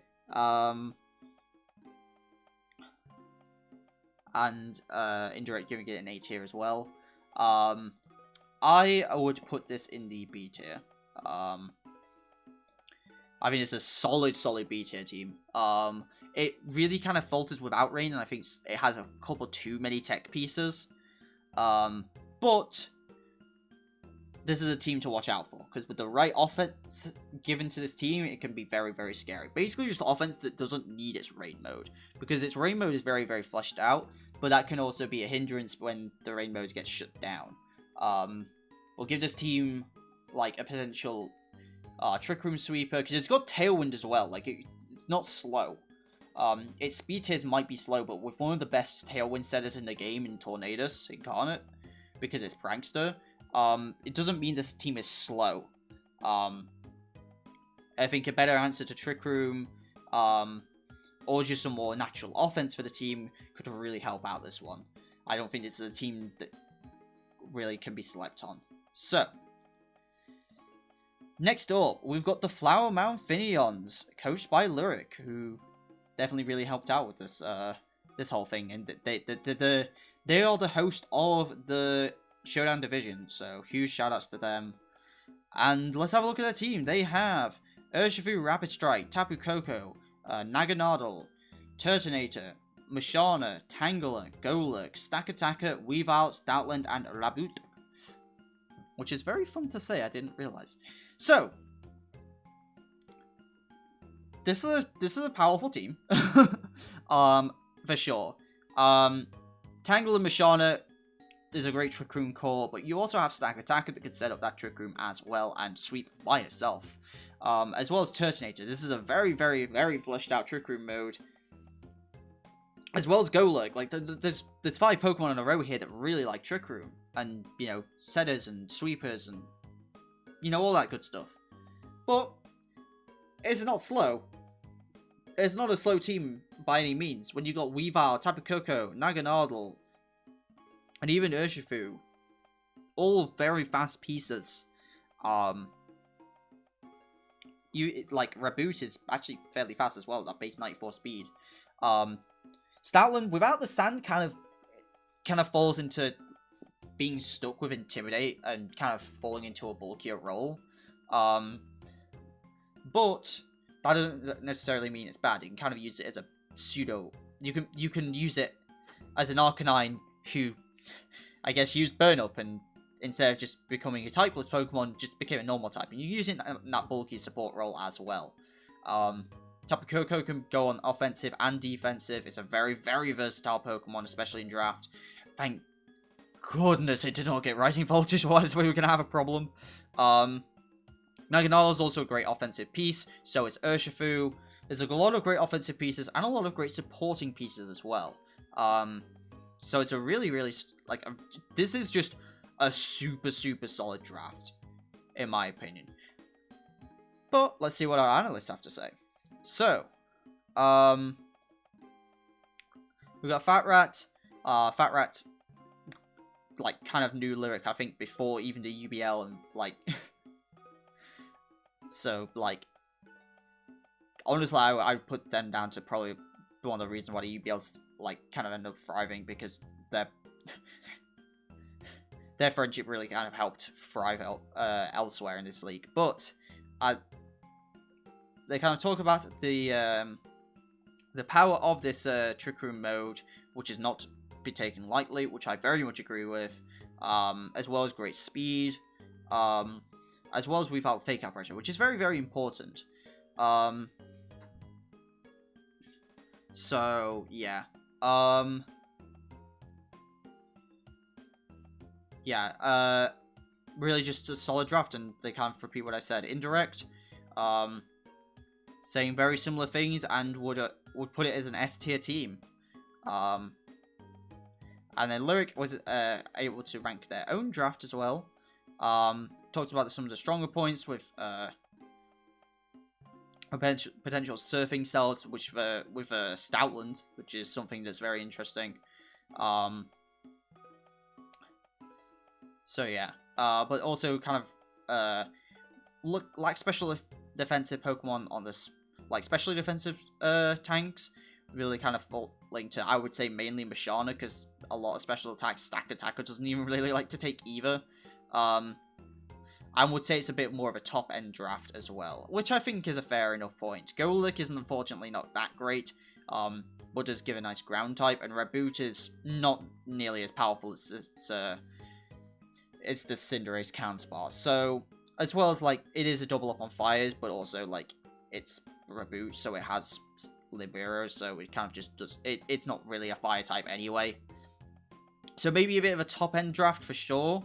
And Indirect giving it an A tier as well. I would put this in the B tier. I mean, it's a solid B tier team. It really kind of falters without Rain, and I think it has a couple too many tech pieces. But this is a team to watch out for, because with the right offense given to this team, it can be very, very scary. Basically, just offense that doesn't need its Rain mode, because its Rain mode is very, very fleshed out, but that can also be a hindrance when the Rain mode gets shut down. We'll give this team, like, a potential Trick Room Sweeper, because it's got Tailwind as well. Like, it's not slow. Its speed tiers might be slow, but with one of the best Tailwind setters in the game in Tornadus Incarnate, because it's Prankster, it doesn't mean this team is slow. I think a better answer to Trick Room, or just some more natural offense for the team could really help out this one. I don't think it's a team that really can be slept on. So, next up, we've got the Flower Mound Finions, coached by Lyric, who definitely really helped out with this this whole thing, and they are the host of the Showdown Division, so huge shoutouts to them. And let's have a look at their team. They have Urshifu, Rapid Strike, Tapu Koko, Naganadel, Turtonator, Mashana, Tangler, Golurk, Stack Attacker, Weavile, Stoutland, and Raboot. Which is very fun to say, I didn't realize. So, this is a powerful team. For sure. Tangler and Mashana is a great Trick Room core, but you also have Stack Attacker that can set up that Trick Room as well and sweep by itself. As well as Turtonator. This is a very, very, very fleshed out Trick Room mode. As well as Golurk. Like, there's 5 Pokemon in a row here that really like Trick Room. And, you know, setters and sweepers and, you know, all that good stuff. But it's not slow. It's not a slow team by any means. When you got Weavile, Tapu Koko, Naganadel, and even Urshifu, all very fast pieces. Raboot is actually fairly fast as well, that base 94 speed. Stoutland, without the sand, kind of falls into being stuck with Intimidate and kind of falling into a bulkier role. But that doesn't necessarily mean it's bad. You can kind of use it as a pseudo. You can use it as an Arcanine who, I guess, used Burn Up, and instead of just becoming a typeless Pokemon, just became a normal type. And you use it in that bulky support role as well. Tapu Koko can go on offensive and defensive. It's a very, very versatile Pokemon, especially in Draft. Thank goodness it did not get Rising Voltage, otherwise we were going to have a problem. Naganadel is also a great offensive piece, so is Urshifu. There's a lot of great offensive pieces and a lot of great supporting pieces as well. So it's a really, really, this is just a super, super solid draft, in my opinion. But let's see what our analysts have to say. So, we've got Fat Rat. Fat Rat, like, kind of new Lyric, I think, before even the UBL, and, like, so, like, honestly, I would put them down to probably one of the reasons why the UBL's, like, kind of end up thriving, because their friendship really kind of helped thrive elsewhere in this league. But they kind of talk about the power of this Trick Room mode, which is not to be taken lightly, which I very much agree with, as well as great speed, as well as without fake out pressure, which is very, very important. So, yeah. Really just a solid draft, and they kind of repeat what I said. Indirect, saying very similar things, and would put it as an S tier team. And then Lyric was able to rank their own draft as well. Talked about some of the stronger points with potential surfing cells, which with Stoutland, which is something that's very interesting. So yeah, but also kind of look like special defensive Pokemon on this, like specially defensive tanks. Really kind of linked to, I would say, mainly Mashana, because a lot of special attacks Stack Attacker doesn't even really like to take either. I would say it's a bit more of a top-end draft as well, which I think is a fair enough point. Golurk is unfortunately not that great, but does give a nice ground type, and Reboot is not nearly as powerful as it's the Cinderace counterpart. So, as well as, like, it is a double up on fires, but also, like, it's Reboot, so it has Libero, so it kind of just does, it's not really a fire type anyway. So maybe a bit of a top-end draft for sure.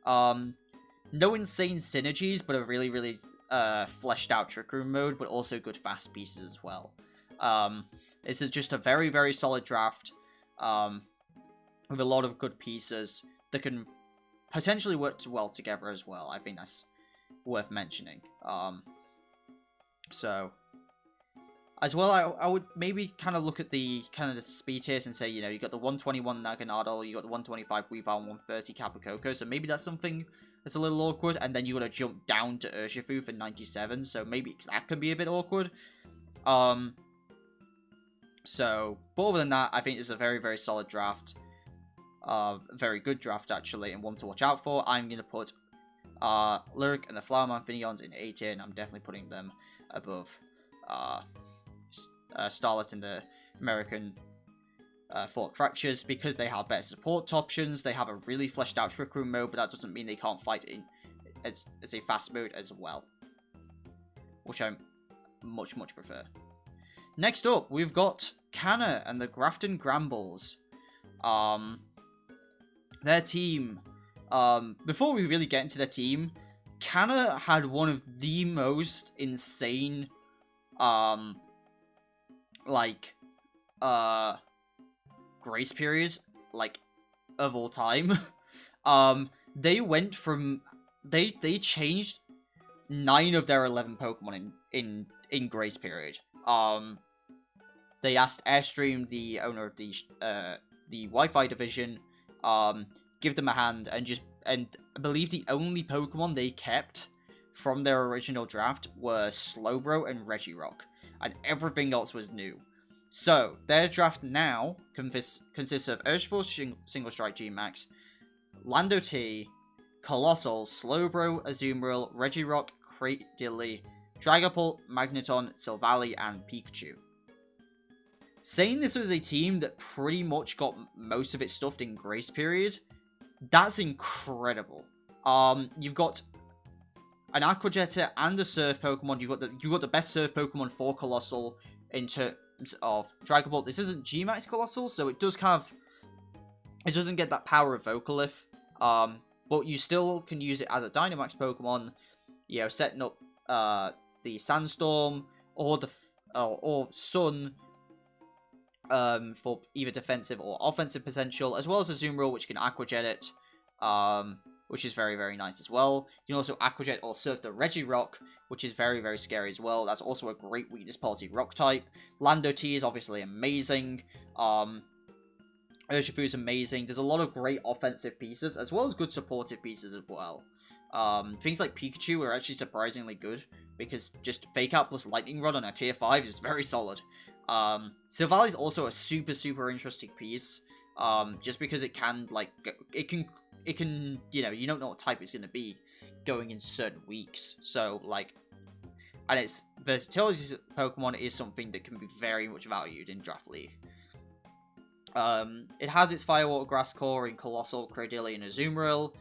No insane synergies, but a really, really fleshed out Trick Room mode, but also good fast pieces as well. This is just a very, very solid draft with a lot of good pieces that can potentially work well together as well. I think that's worth mentioning. So, as well, I would maybe kind of look at the speed tiers and say, you know, you got the 121 Naganadel, you got the 125 Weavile, 130 Capocoko, so maybe that's something that's a little awkward, and then you got to jump down to Urshifu for 97, so maybe that could be a bit awkward. So, but other than that, I think it's a very, very solid draft. Very good draft, actually, and one to watch out for. I'm going to put Lyric and the Flowerman Finneons in A tier, and I'm definitely putting them above Starlet and the American Fork Fractures, because they have better support options. They have a really fleshed out Trick Room mode, but that doesn't mean they can't fight in as a fast mode as well, which I much, much prefer. Next up, we've got Kanna and the Grafton Grambles. Their team. Before we really get into their team, Kanna had one of the most insane grace periods, like, of all time. They went from, they changed 9 of their 11 Pokemon in grace period. They asked Airstream, the owner of the Wi-Fi division, give them a hand, and I believe the only Pokemon they kept from their original draft were Slowbro and Regirock, and everything else was new. So, their draft now consists of Urshifu Single Strike G-Max, Lando T, Colossal, Slowbro, Azumarill, Regirock, Cradily, Dragapult, Magneton, Silvally, and Pikachu. Saying this was a team that pretty much got most of its stuff in grace period, that's incredible. You've got an Aqua Jetter and a Surf Pokemon. You've got the best Surf Pokemon for Colossal in terms of Dragapult. This isn't G-Max Colossal, so it doesn't get that power of Vocalith. But you still can use it as a Dynamax Pokemon. You know, setting up the Sandstorm or Sun for either defensive or offensive potential, as well as a Azumarill, which can Aqua Jet it, which is very, very nice as well. You can also Aqua Jet or Surf the Regirock, which is very, very scary as well. That's also a great weakness policy rock type. Lando T is obviously amazing. Urshifu is amazing. There's a lot of great offensive pieces, as well as good supportive pieces as well. Things like Pikachu are actually surprisingly good, because just Fake Out plus Lightning Rod on a tier 5 is very solid. Silvally is also a super, super interesting piece, just because it can, like, it can, you know, you don't know what type it's going to be going into certain weeks, so, like, and its versatility Pokemon is something that can be very much valued in Draft League. It has its Firewater Grass Core in Colossal, Cradily, and Azumarill.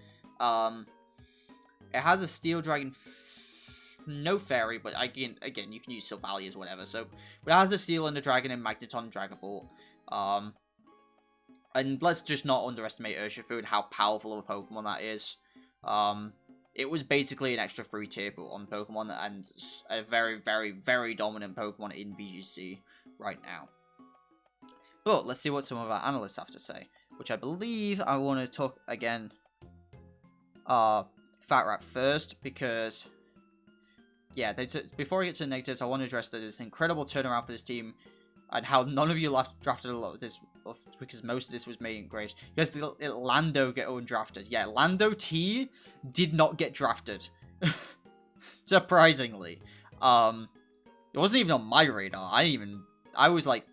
It has a Steel Dragon, no Fairy, but again, you can use Silvally as whatever. So, but it has the Steel and the Dragon in Magneton and Dragapult. And let's just not underestimate Urshifu and how powerful of a Pokemon that is. It was basically an extra 3 tier on Pokemon, and a very, very, very dominant Pokemon in VGC right now. But let's see what some of our analysts have to say. which I believe I want to talk again. Fat Rat first, because yeah, before I get to the negatives, I want to address that there's an incredible turnaround for this team, and how none of you drafted a lot of this, because most of this was made in great. Because the Lando get undrafted. Yeah, Lando T did not get drafted. Surprisingly. It wasn't even on my radar. I was like,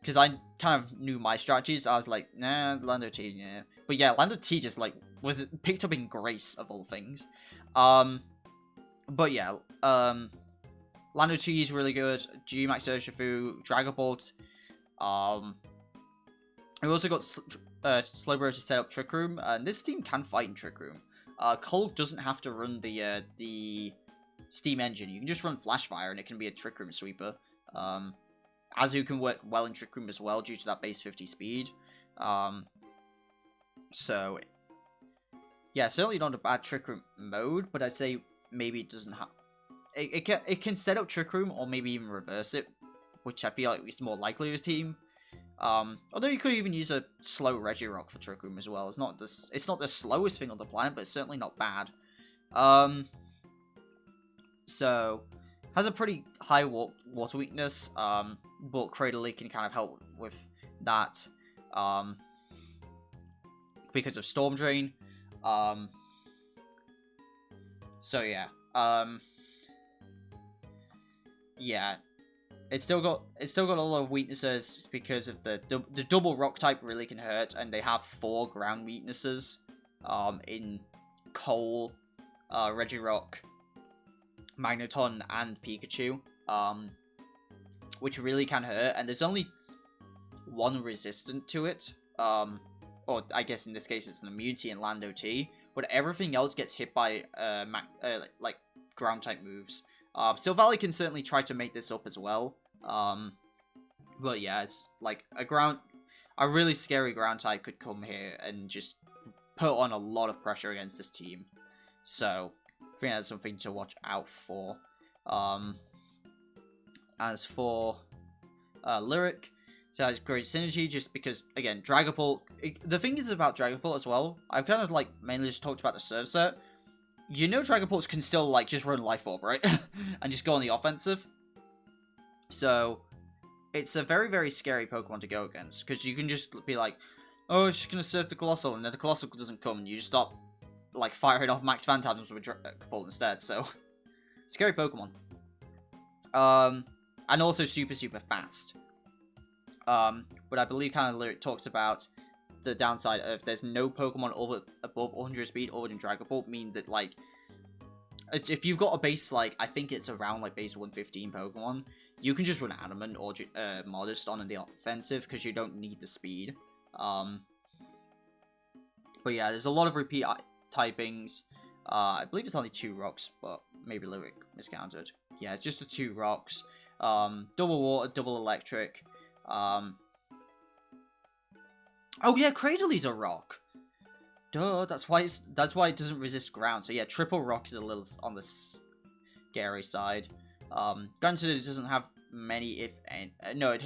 because I kind of knew my strategies, I was like, nah, Lando T, yeah. But yeah, Lando T just like was picked up in Grace of all things. But yeah, Lando T is really good. G-Max Urshifu, Dragapult. We also got Slowbro to set up Trick Room, and this team can fight in Trick Room. Cole doesn't have to run the Steam Engine. You can just run Flash Fire, and it can be a Trick Room sweeper. Azu can work well in Trick Room as well, due to that base 50 speed. So, yeah, certainly not a bad Trick Room mode, but I'd say maybe it doesn't have... It can set up Trick Room, or maybe even reverse it, which I feel like is more likely with his team. Although you could even use a slow Regirock for Trick Room as well. It's not the slowest thing on the planet, but it's certainly not bad. So, has a pretty high water weakness, but Cradily can kind of help with that, because of Storm Drain. So yeah, yeah, it's still got a lot of weaknesses because of the double rock type really can hurt, and they have 4 ground weaknesses, in Coal, Regirock, Magneton, and Pikachu, which really can hurt, and there's only 1 resistant to it, or I guess in this case it's an immunity in Lando T, but everything else gets hit by like ground type moves. Silvally can certainly try to make this up as well, but yeah, it's like a really scary ground type could come here and just put on a lot of pressure against this team, so I think that's something to watch out for. As for Lyric, so it has great synergy, just because, again, Dragapult... The thing is about Dragapult as well, I've kind of, like, mainly just talked about the serve set. You know Dragapults can still, like, just run Life Orb, right? And just go on the offensive. So, it's a very, very scary Pokemon to go against, because you can just be like, oh, it's just going to serve the Colossal, and then the Colossal doesn't come, and you just start, like, firing off Max Phantasms with Dragapult instead, so... Scary Pokemon. And also super, super fast. But I believe kind of Lyric talks about the downside of there's no Pokemon above 100 speed other than Dragapult, mean that, like, if you've got a base, like, I think it's around, like, base 115 Pokemon, you can just run Adamant or Modest on in the offensive, because you don't need the speed. But yeah, there's a lot of repeat typings. I believe it's only 2 rocks, but maybe Lyric miscounted. Yeah, it's just the 2 rocks. Double water, double electric. Oh yeah, Cradley's a rock. Duh, that's why it doesn't resist ground. So yeah, triple rock is a little on the scary side. Granted, it doesn't have many, if any. No, it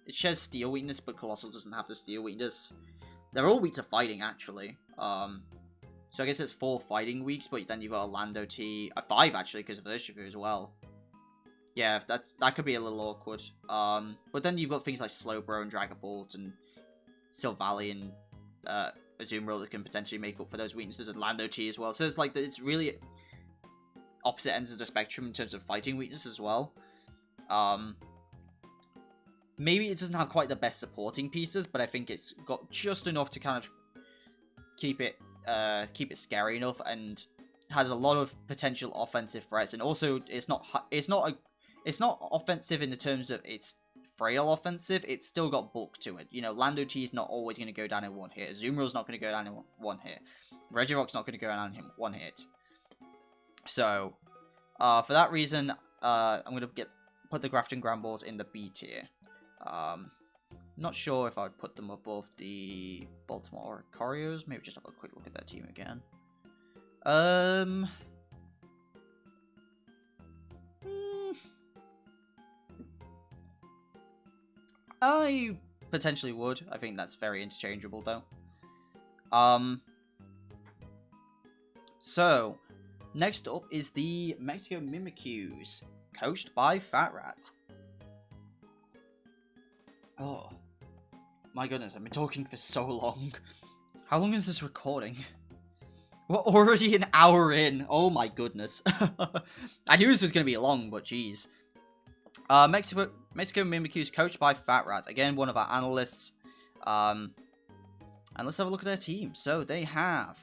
shares steel weakness, but Colossal doesn't have the steel weakness. They're all weak to fighting, actually. So I guess it's 4 fighting weeks, but then you've got a Lando T, 5 actually, because of Urshifu as well. Yeah, that could be a little awkward. But then you've got things like Slowbro and Dragapult and Silvally and Azumarill that can potentially make up for those weaknesses, and Lando T as well. So it's like it's really opposite ends of the spectrum in terms of fighting weakness as well. Maybe it doesn't have quite the best supporting pieces, but I think it's got just enough to kind of keep it scary enough, and has a lot of potential offensive threats. And also, it's not offensive in the terms of it's frail offensive. It's still got bulk to it. You know, Lando T is not always going to go down in 1 hit. Azumarill's not going to go down in 1 hit. Regirock's not going to go down in 1 hit. So, for that reason, I'm going to put the Grafton Grambles in the B tier. Not sure if I would put them above the Baltimore Couriers. Maybe just have a quick look at their team again. potentially would. I think that's very interchangeable, though. So, next up is the Mexico Mimikyus, coached by Fat Rat. Oh, my goodness, I've been talking for so long. How long is this recording? We're already an hour in. Oh my goodness. I knew this was going to be long, but jeez. Mexico Mimikyus, coached by Fat Rat. Again, one of our analysts. And let's have a look at their team. So, they have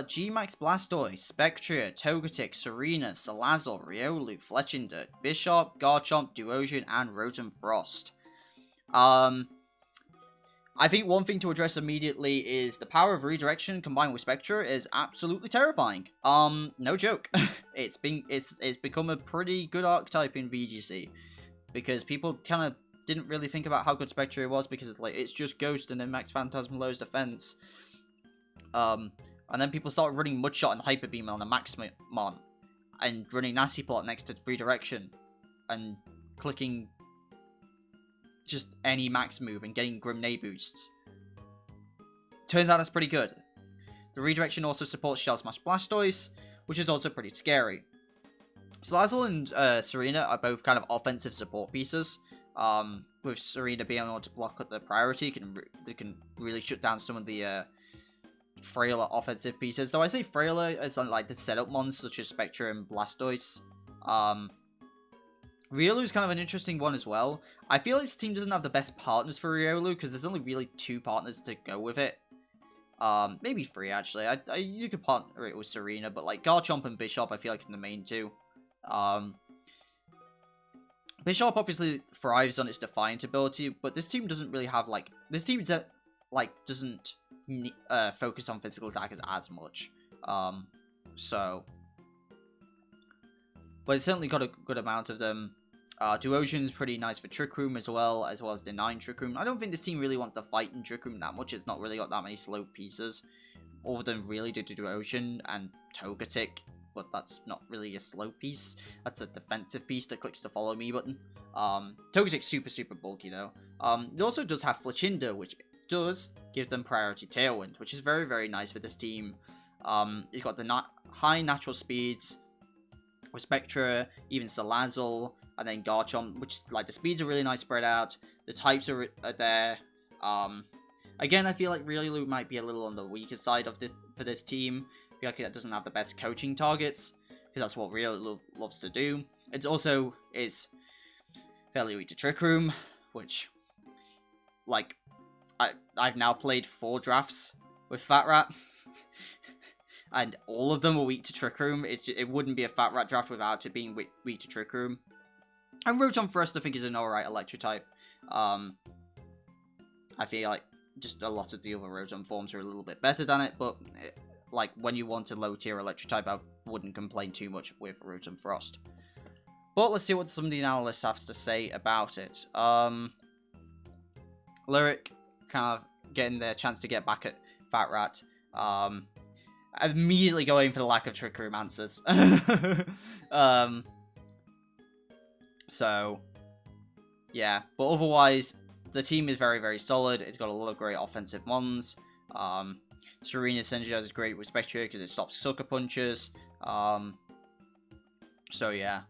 G-Max Blastoise, Spectra, Togetic, Serena, Salazzle, Riolu, Fletchinder, Bishop, Garchomp, Duosion, and Rotom Frost. I think one thing to address immediately is the power of redirection combined with Spectra is absolutely terrifying. No joke. It's become a pretty good archetype in VGC because people kind of didn't really think about how good Spectra was because it's just Ghost and then Max Phantasmalow's defense. And then people start running Mudshot and Hyper Beam on a Maximon and running Nasty Plot next to redirection and clicking just any max move and getting Grenade boosts. Turns out that's pretty good. The redirection also supports Shell Smash Blastoise, which is also pretty scary. Salazzle and Serena are both kind of offensive support pieces. With Serena being able to block at the priority, they can really shut down some of the frailer offensive pieces. Though I say frailer as like the setup mons such as Spectra and Blastoise. Riolu is kind of an interesting one as well. I feel like this team doesn't have the best partners for Riolu because there's only really 2 partners to go with it. Maybe 3 actually. You could partner it with Serena, but like Garchomp and Bishop I feel like are the main 2. Bishop obviously thrives on its Defiant ability, but this team doesn't really have like... This team doesn't focus on physical attackers as much. But it's certainly got a good amount of them. Duosion's pretty nice for Trick Room as well as denying Trick Room. I don't think this team really wants to fight in Trick Room that much. It's not really got that many slow pieces. Other than really Duosion and Togetic. But that's not really a slow piece. That's a defensive piece that clicks the follow me button. Togetic's super bulky though. It also does have Fletchinder, which does give them priority Tailwind, which is very nice for this team. It's got the high natural speeds with Spectra, even Salazzle, and then Garchomp, which is like the speeds are really nice spread out. The types are there. Again, I feel like Riolu might be a little on the weaker side of for this team. I feel like it doesn't have the best coaching targets because that's what Riolu loves to do. It also is fairly weak to Trick Room, which like I've now played 4 drafts with Fat Rat. And all of them are weak to Trick Room. It wouldn't be a Fat Rat draft without it being weak to Trick Room. And Rotom Frost, I think, is an alright Electro type. I feel like just a lot of the other Rotom forms are a little bit better than it, but like when you want a low tier Electro type, I wouldn't complain too much with Rotom Frost. But let's see what some of the analysts have to say about it. Lyric kind of getting their chance to get back at Fat Rat. Immediately going for the lack of Trick Room answers. So, yeah. But otherwise, the team is very solid. It's got a lot of great offensive mons. Serena Synergize is great with Spectra because it stops Sucker Punches. So, yeah.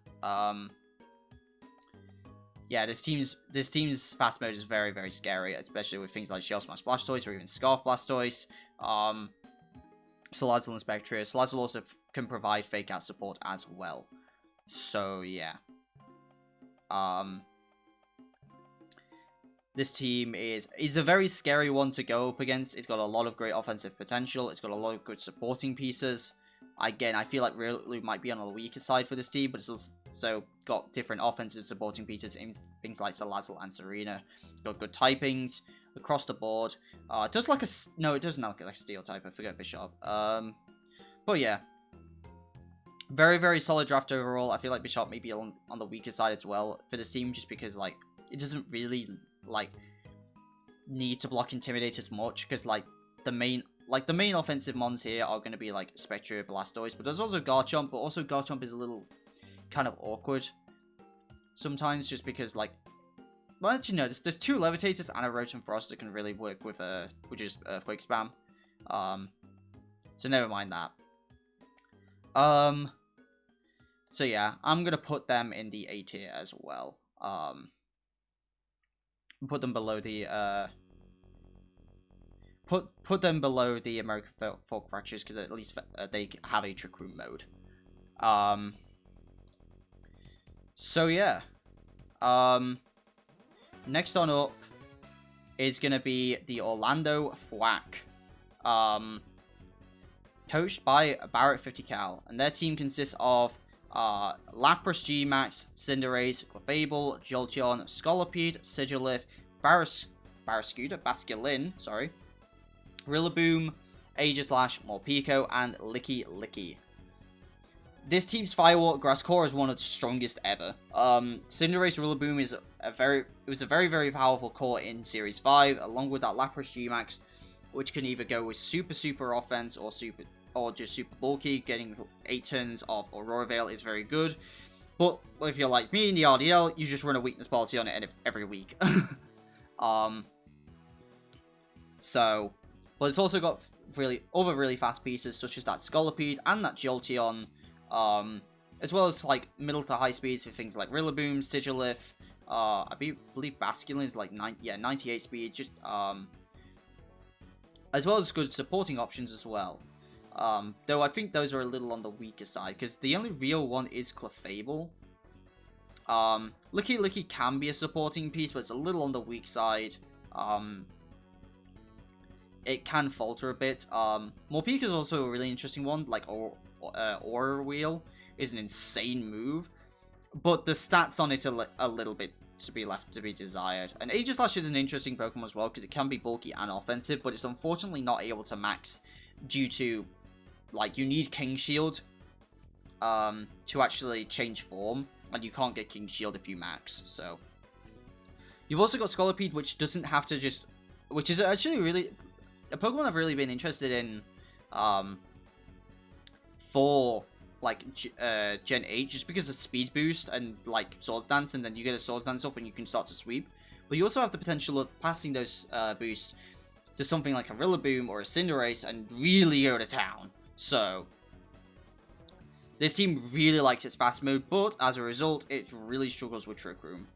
Yeah, this team's fast mode is very scary, especially with things like Shell Smash Blastoise or even Scarf Blastoise. Salazzle and Spectra. Salazzle also can provide Fake Out support as well. So, yeah. This team is a very scary one to go up against. It's got a lot of great offensive potential. It's got a lot of good supporting pieces. Again, I feel like Riolu might be on the weaker side for this team, but it's also got different offensive supporting pieces in things like Salazzle and Serena. It's got good typings across the board. It does like no, it doesn't look like a steel type. I forget Bishop. But yeah, very solid draft overall. I feel like Bishop may be on the weaker side as well for this team, just because like it doesn't really like need to block Intimidate as much, because like the main offensive mons here are going to be like Spectra, Blastoise, but there's also Garchomp. But also Garchomp is a little kind of awkward sometimes, just because like well, actually, no, there's 2 Levitators and a Rotom Frost that can really work with just Earthquake Spam. So never mind that. So yeah, I'm gonna put them in the A tier as well. Put them below the put them below the American Folk Fractures because at least they have a Trick Room mode. So yeah. Next on up is gonna be the Orlando Flak. Coached by Barrett 50cal, and their team consists of Lapras G-Max, Cinderace, Clefable, Jolteon, Scolipede, Sigilif, Basculin, sorry, Rillaboom, Aegislash, Morpeko, and Licky. This team's Firewall Grass Core is one of the strongest ever. Cinderace Rillaboom is a very powerful core in Series 5, along with that Lapras G-Max, which can either go with super offense or just super bulky. Getting 8 turns of Aurora Veil is very good. But if you're like me in the RDL, you just run a weakness policy on it every week. But it's also got other really fast pieces, such as that Scolipede and that Jolteon, as well as like middle to high speeds for things like Rillaboom, Sigilif, I believe Basculin is like 98 speed, just as well as good supporting options as well. Though I think those are a little on the weaker side, because the only real one is Clefable. Licky can be a supporting piece, but it's a little on the weak side. It can falter a bit. Morpeko is also a really interesting one, like Aura Wheel is an insane move, but the stats on it are a little bit to be left to be desired. And Aegislash is an interesting Pokemon as well, because it can be bulky and offensive, but it's unfortunately not able to max due to, like, you need King Shield to actually change form, and you can't get King Shield if you max, so. You've also got Scolipede, which doesn't have to just, which is actually really a Pokemon I've really been interested in for like Gen 8, just because of speed boost and like Swords Dance, and then you get a Swords Dance up and you can start to sweep. But you also have the potential of passing those boosts to something like a Rillaboom or a Cinderace and really go to town. So this team really likes its fast mode, but as a result, it really struggles with Trick Room.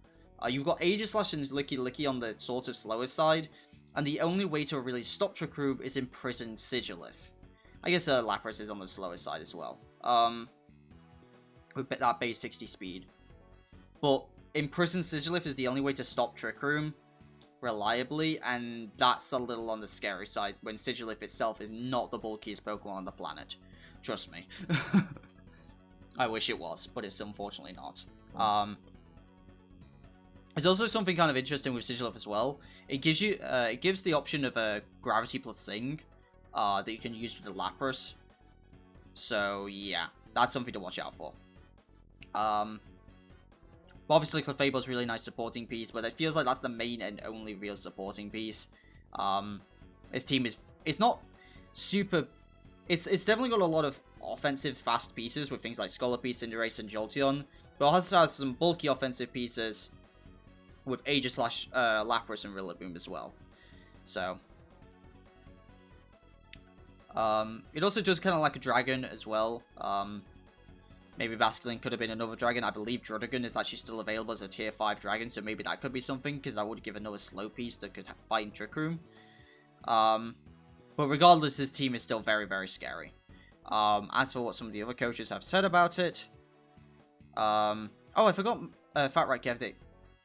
You've got Aegislash and Licky on the sort of slower side, and the only way to really stop Trick Room is imprison Sigilif. I guess Lapras is on the slower side as well, with that base 60 speed. But imprison Sigilif is the only way to stop Trick Room reliably, and that's a little on the scary side when Sigilif itself is not the bulkiest Pokemon on the planet. Trust me. I wish it was, but it's unfortunately not. There's also something kind of interesting with Sigilif as well. It gives you, it gives the option of a Gravity plus Sing that you can use with the Lapras. So yeah, that's something to watch out for. Obviously, Clefable's a really nice supporting piece, but it feels like that's the main and only real supporting piece. His team is, it's not super, it's definitely got a lot of offensive fast pieces with things like Scolipede, Cinderace, and Jolteon, but it also has some bulky offensive pieces with Aegislash, Lapras, and Rillaboom as well. So it also does kind of like a dragon as well. Maybe Basculin could have been another dragon. I believe Druddigon is actually still available as a tier 5 dragon, so maybe that could be something, because that would give another slow piece that could fight in Trick Room. But regardless, this team is still very, very scary. As for what some of the other coaches have said about it, oh, I forgot, Fat Rat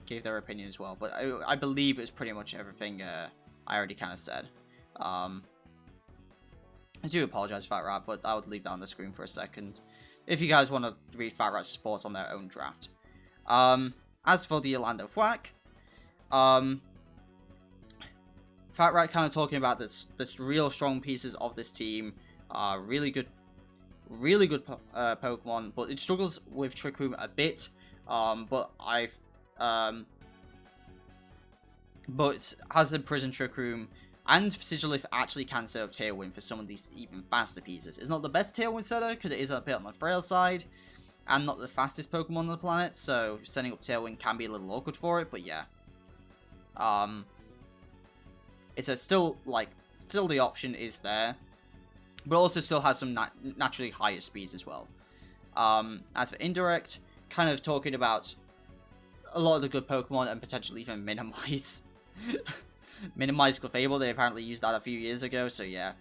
gave their opinion as well, but I believe it's pretty much everything I already kind of said. I do apologize, Fat Rat, but I would leave that on the screen for a second if you guys want to read Fat Rat's reports on their own draft. As for the Orlando Flak, Fat Rat kind of talking about this real strong pieces of this team. Really good Pokemon, but it struggles with Trick Room a bit. But it has Imprison Trick Room, and Sigilif actually can set up Tailwind for some of these even faster pieces. It's not the best Tailwind setter, because it is a bit on the frail side, and not the fastest Pokemon on the planet, so setting up Tailwind can be a little awkward for it, but yeah. It's still the option is there, but also still has some naturally higher speeds as well. As for indirect, kind of talking about a lot of the good Pokemon and potentially even minimize Clefable. They apparently used that a few years ago, so yeah,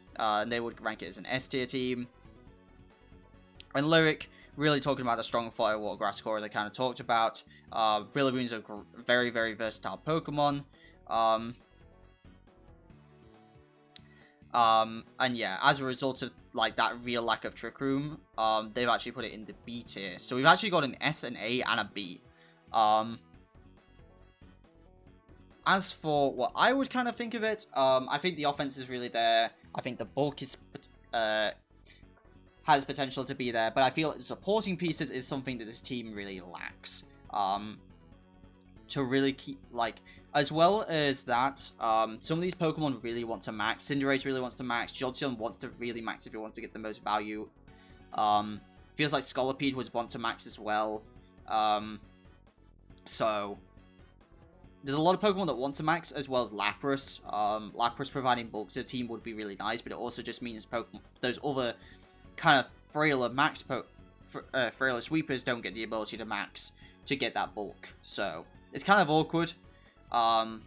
they would rank it as an S tier team. And Lyric, really talking about a strong Fire Water Grass core they kind of talked about. Rillaboom's a very, very versatile Pokemon. And yeah, as a result of like that real lack of Trick Room, they've actually put it in the B tier. So we've actually got an S, an A, and a B. As for what I would kind of think of it, I think the offense is really there. I think the bulk is has potential to be there, but I feel supporting pieces is something that this team really lacks. To really keep, like, as well as that, some of these Pokemon really want to max. Cinderace really wants to max. Jolteon wants to really max if he wants to get the most value. Feels like Scolipede would want to max as well. So there's a lot of Pokemon that want to max, as well as Lapras. Lapras providing bulk to the team would be really nice, but it also just means those other kind of frailer frailer sweepers don't get the ability to max to get that bulk. So it's kind of awkward. I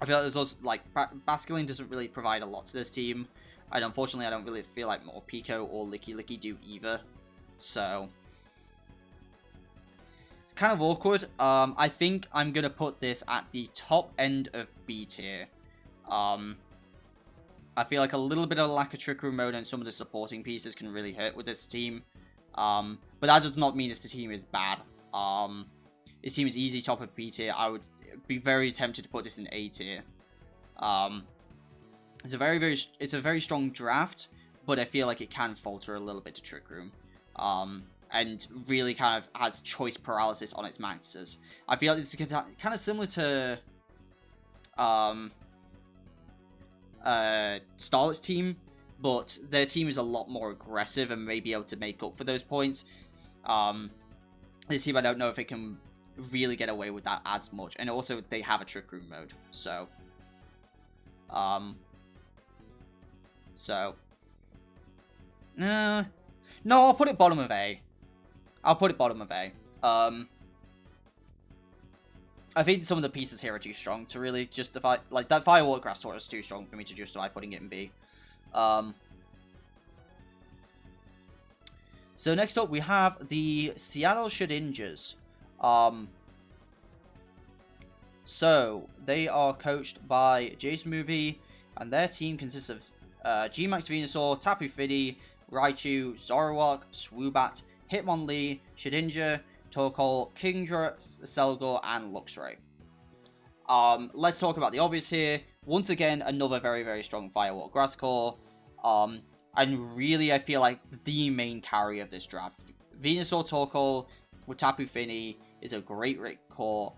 feel like there's also, like, Basculine doesn't really provide a lot to this team, and unfortunately I don't really feel like Morpeko or Licky Licky do either. So it's kind of awkward. I think I'm gonna put this at the top end of B tier. I feel like a little bit of a lack of Trick Room mode and some of the supporting pieces can really hurt with this team. But that does not mean this team is bad. This team is easy top of B tier. I would be very tempted to put this in A tier. It's a very strong draft, but I feel like it can falter a little bit to Trick Room. And really kind of has choice paralysis on its maxes. I feel like it's kind of similar to Starlet's team, but their team is a lot more aggressive and may be able to make up for those points. This team, I don't know if it can really get away with that as much, and also they have a Trick Room mode, so no, I'll put it bottom of A. I think some of the pieces here are too strong to really justify, like, that Fire Water Grass Tor is too strong for me to justify putting it in B. So next up we have the Seattle Shedinjas. So they are coached by Jason Movie, and their team consists of G-Max Venusaur, Tapu Fini, Raichu, Zoroark, Swoobat, Hitmonlee, Shedinja, Torkoal, Kingdra, Selgor, and Luxray. Let's talk about the obvious here. Once again, another very, very strong Fire Water Grass core. And really, I feel like the main carry of this draft. Venusaur Torkoal with Tapu Fini is a great core.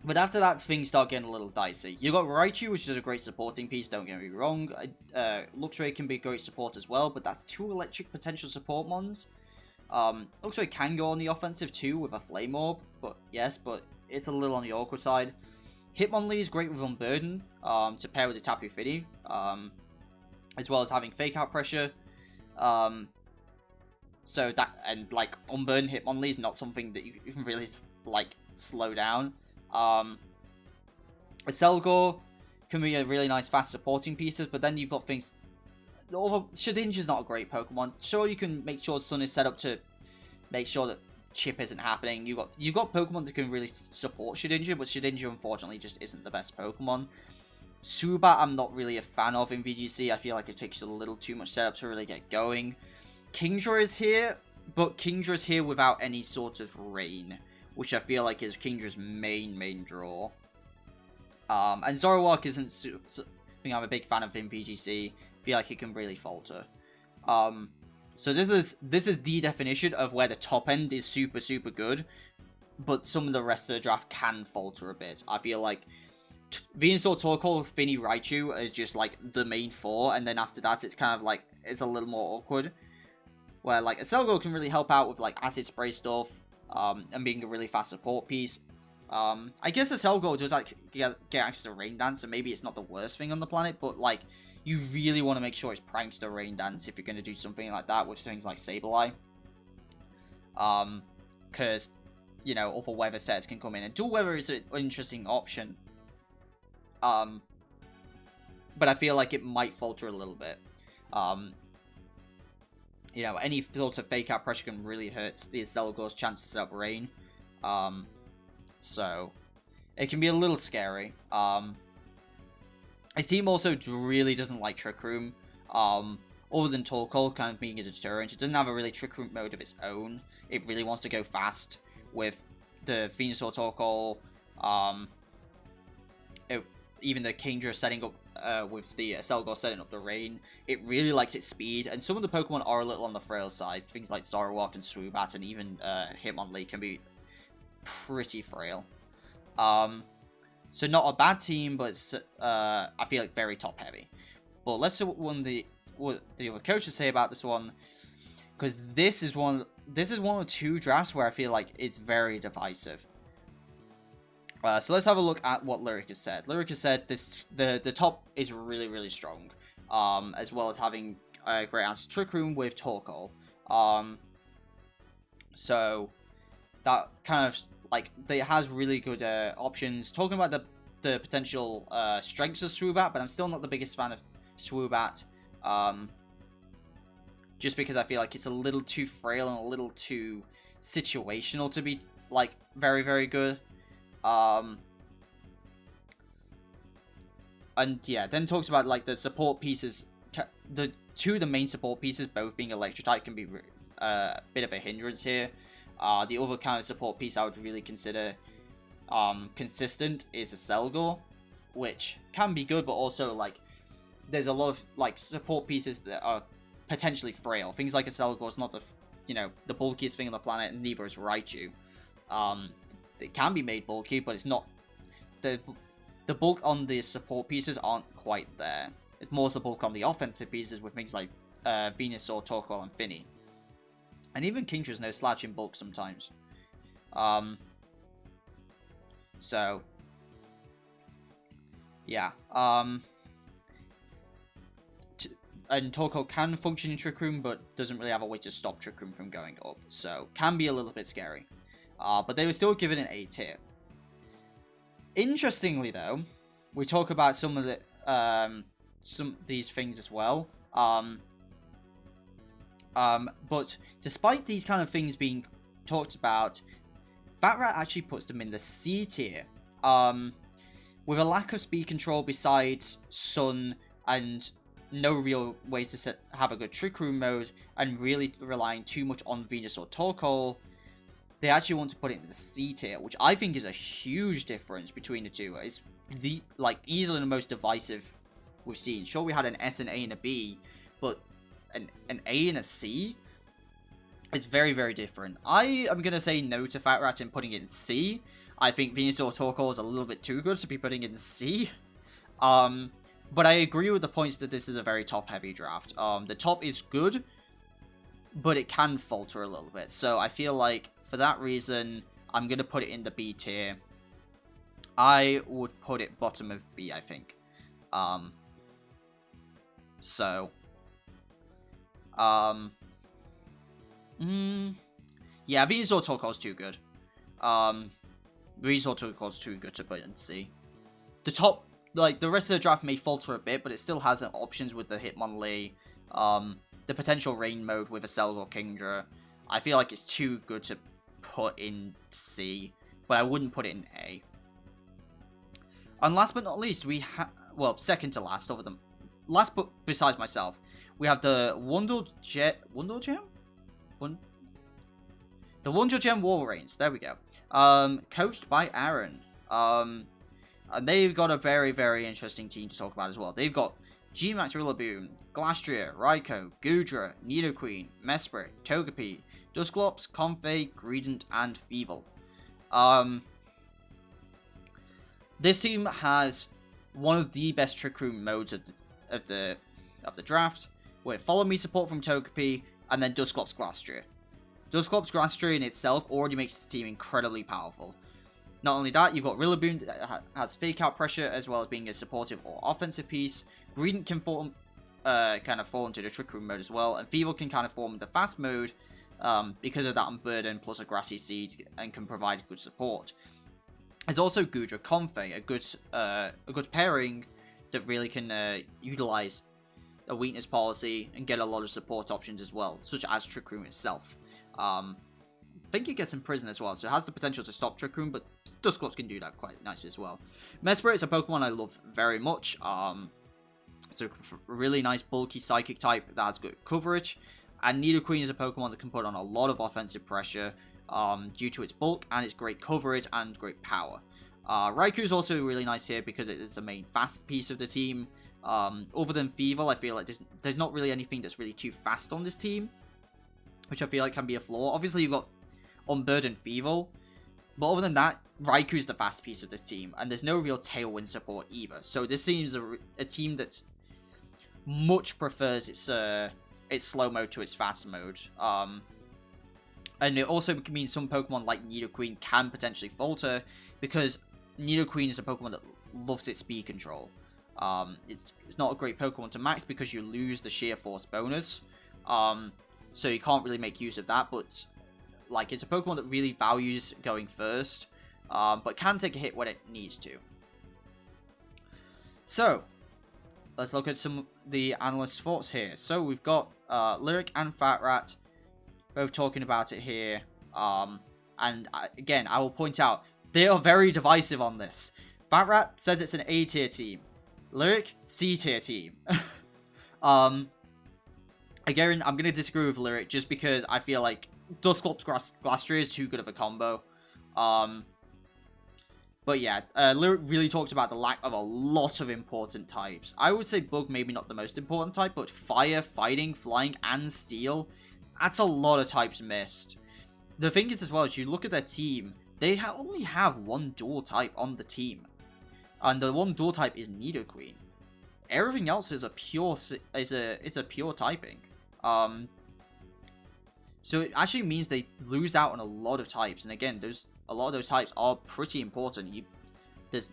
But after that, things start getting a little dicey. You got Raichu, which is a great supporting piece, don't get me wrong. Luxray can be a great support as well, but that's two electric potential support mons. Luxray can go on the offensive too with a Flame Orb, but it's a little on the awkward side. Hitmonlee is great with Unburden, to pair with the Tapu Fini, as well as having Fake Out Pressure. So that, and like, Unburden Hitmonlee is not something that you can really, like, slow down. A Selgor can be a really nice fast supporting pieces, but then you've got things. Shedinja's not a great Pokemon. Sure, you can make sure Sun is set up to make sure that chip isn't happening. You've got Pokemon that can really support Shedinja, but Shedinja unfortunately just isn't the best Pokemon. Swoobat I'm not really a fan of in VGC. I feel like it takes a little too much setup to really get going. Kingdra is here, but Kingdra's here without any sort of rain, which I feel like is Kingdra's main draw. And Zoroark isn't something I'm a big fan of in VGC. I feel like it can really falter. So this is the definition of where the top end is super good, but some of the rest of the draft can falter a bit. I feel like Venusaur, Torkoal, Fini, Raichu is just like the main four, and then after that it's kind of like, it's a little more awkward. Where like a Selgor can really help out with like Acid Spray stuff, and being a really fast support piece. I guess the Selgor does like get access to Rain Dance, so maybe it's not the worst thing on the planet, but like you really want to make sure it's Prankster Rain Dance if you're going to do something like that with things like Sableye. Because, you know, other weather sets can come in, and dual weather is an interesting option. But I feel like it might falter a little bit. You know, any sort of fake out pressure can really hurt the Selgor's chance to set up rain. So it can be a little scary. His team also really doesn't like Trick Room. Other than Torkoal kind of being a deterrent, it doesn't have a really Trick Room mode of its own. It really wants to go fast with the Venusaur Torkoal. Even the Kingdra setting up with the Selgor setting up the rain. It really likes its speed, and some of the Pokemon are a little on the frail side. Things like Zoroark and Swoobat and even Hitmonlee can be pretty frail. So not a bad team, but I feel like very top heavy. But let's see what the other coaches say about this one, because this is one of two drafts where I feel like it's very divisive. So let's have a look at what Lyric has said. Lyric has said the top is really, really strong, as well as having a great answer Trick Room with Torkoal. So that kind of like it has really good options. Talking about the potential strengths of Swoobat, but I'm still not the biggest fan of Swoobat. Just because I feel like it's a little too frail and a little too situational to be like very, very good. And yeah, then talks about like the support pieces. The main support pieces, both being Electric-type, can be a bit of a hindrance here. The other kind of support piece I would really consider consistent is a Selgor, which can be good, but also like there's a lot of like support pieces that are potentially frail. Things like a Selgor is not the bulkiest thing on the planet, and neither is Raichu. It can be made bulky, but it's not the bulk on the support pieces aren't quite there. It's more the bulk on the offensive pieces with things like Venusaur, Torkoal, and Finny. And even Kingdra's no slouch in bulk sometimes. So yeah. And Torkoal can function in Trick Room, but doesn't really have a way to stop Trick Room from going up. So can be a little bit scary. But they were still given an A tier. Interestingly, though, we talk about some of the these things as well. But despite these kind of things being talked about, Fat Rat actually puts them in the C tier. With a lack of speed control besides Sun and no real ways to have a good Trick Room mode, and really relying too much on Venusaur Torkoal, they actually want to put it in the C tier, which I think is a huge difference between the two. It's easily the most divisive we've seen. Sure, we had an S, an A, and a B, but an A and a C is very, very different. I am going to say no to Fat Rat and putting it in C. I think Venusaur Torkoal is a little bit too good to be putting in C. But I agree with the points that this is a very top-heavy draft. The top is good, but it can falter a little bit. So I feel like, for that reason, I'm going to put it in the B tier. I would put it bottom of B, I think. Yeah, Venusaur Torkoal is too good. Venusaur Torkoal is too good to put in C. The top, like, the rest of the draft may falter a bit, but it still has options with the Hitmonlee, the potential rain mode with a Selgor Kingdra. I feel like it's too good to put in C, but I wouldn't put it in A. And last but not least, we have, well, second to last over them. Last but besides myself, we have the Wundle Gem? The Wundle Gem Wolverines, there we go. Coached by Aaron. And they've got a very, very interesting team to talk about as well. They've got G-Max Rillaboom, Glastrier, Raikou, Goodra, Nidoqueen, Mesprit, Togepi, Dusclops, Comfey, Greedent, and Feeble. This team has one of the best Trick Room modes of the draft, with Follow Me support from Togepi, and then Dusclops Glastrier. Dusclops Glastrier in itself already makes this team incredibly powerful. Not only that, you've got Rillaboom that has Fake Out pressure, as well as being a supportive or offensive piece. Greedent can kind of fall into the Trick Room mode as well, and Feeble can kind of form the fast mode because of that Unburden plus a Grassy Seed, and can provide good support. There's also Goodra Comfey, a good pairing that really can utilize a weakness policy and get a lot of support options as well, such as Trick Room itself. I think it gets Imprison as well, so it has the potential to stop Trick Room, but Dusclops can do that quite nice as well. Mesprit is a Pokemon I love very much. It's a really nice bulky Psychic type that has good coverage, and Nidoqueen is a Pokemon that can put on a lot of offensive pressure due to its bulk and its great coverage and great power. Raikou is also really nice here because it is the main fast piece of the team. Other than Feeble, I feel like there's not really anything that's really too fast on this team, which I feel like can be a flaw. Obviously, you've got Unburden Feeble, but other than that, Raikou's the fast piece of this team, and there's no real Tailwind support either. So this seems a team that much prefers its slow mode to its fast mode. And it also means some Pokemon like Nidoqueen can potentially falter, because Nidoqueen is a Pokemon that loves its speed control. It's not a great Pokemon to max because you lose the sheer force bonus, so you can't really make use of that, but like, it's a Pokemon that really values going first, but can take a hit when it needs to. So, let's look at some of the analysts' thoughts here. So, we've got Lyric and Fat Rat both talking about it here, and again, I will point out, they are very divisive on this. Fat Rat says it's an A tier team. Lyric, C tier team. Again, I'm going to disagree with Lyric just because I feel like Dusclops Glastrier is too good of a combo. But yeah, Lyric really talks about the lack of a lot of important types. I would say Bug maybe not the most important type, but Fire, Fighting, Flying, and Steel, that's a lot of types missed. The thing is as well, as you look at their team, they only have one dual type on the team. And the one dual type is Nidoqueen. Everything else is a pure typing. So it actually means they lose out on a lot of types, and again, a lot of those types are pretty important. There's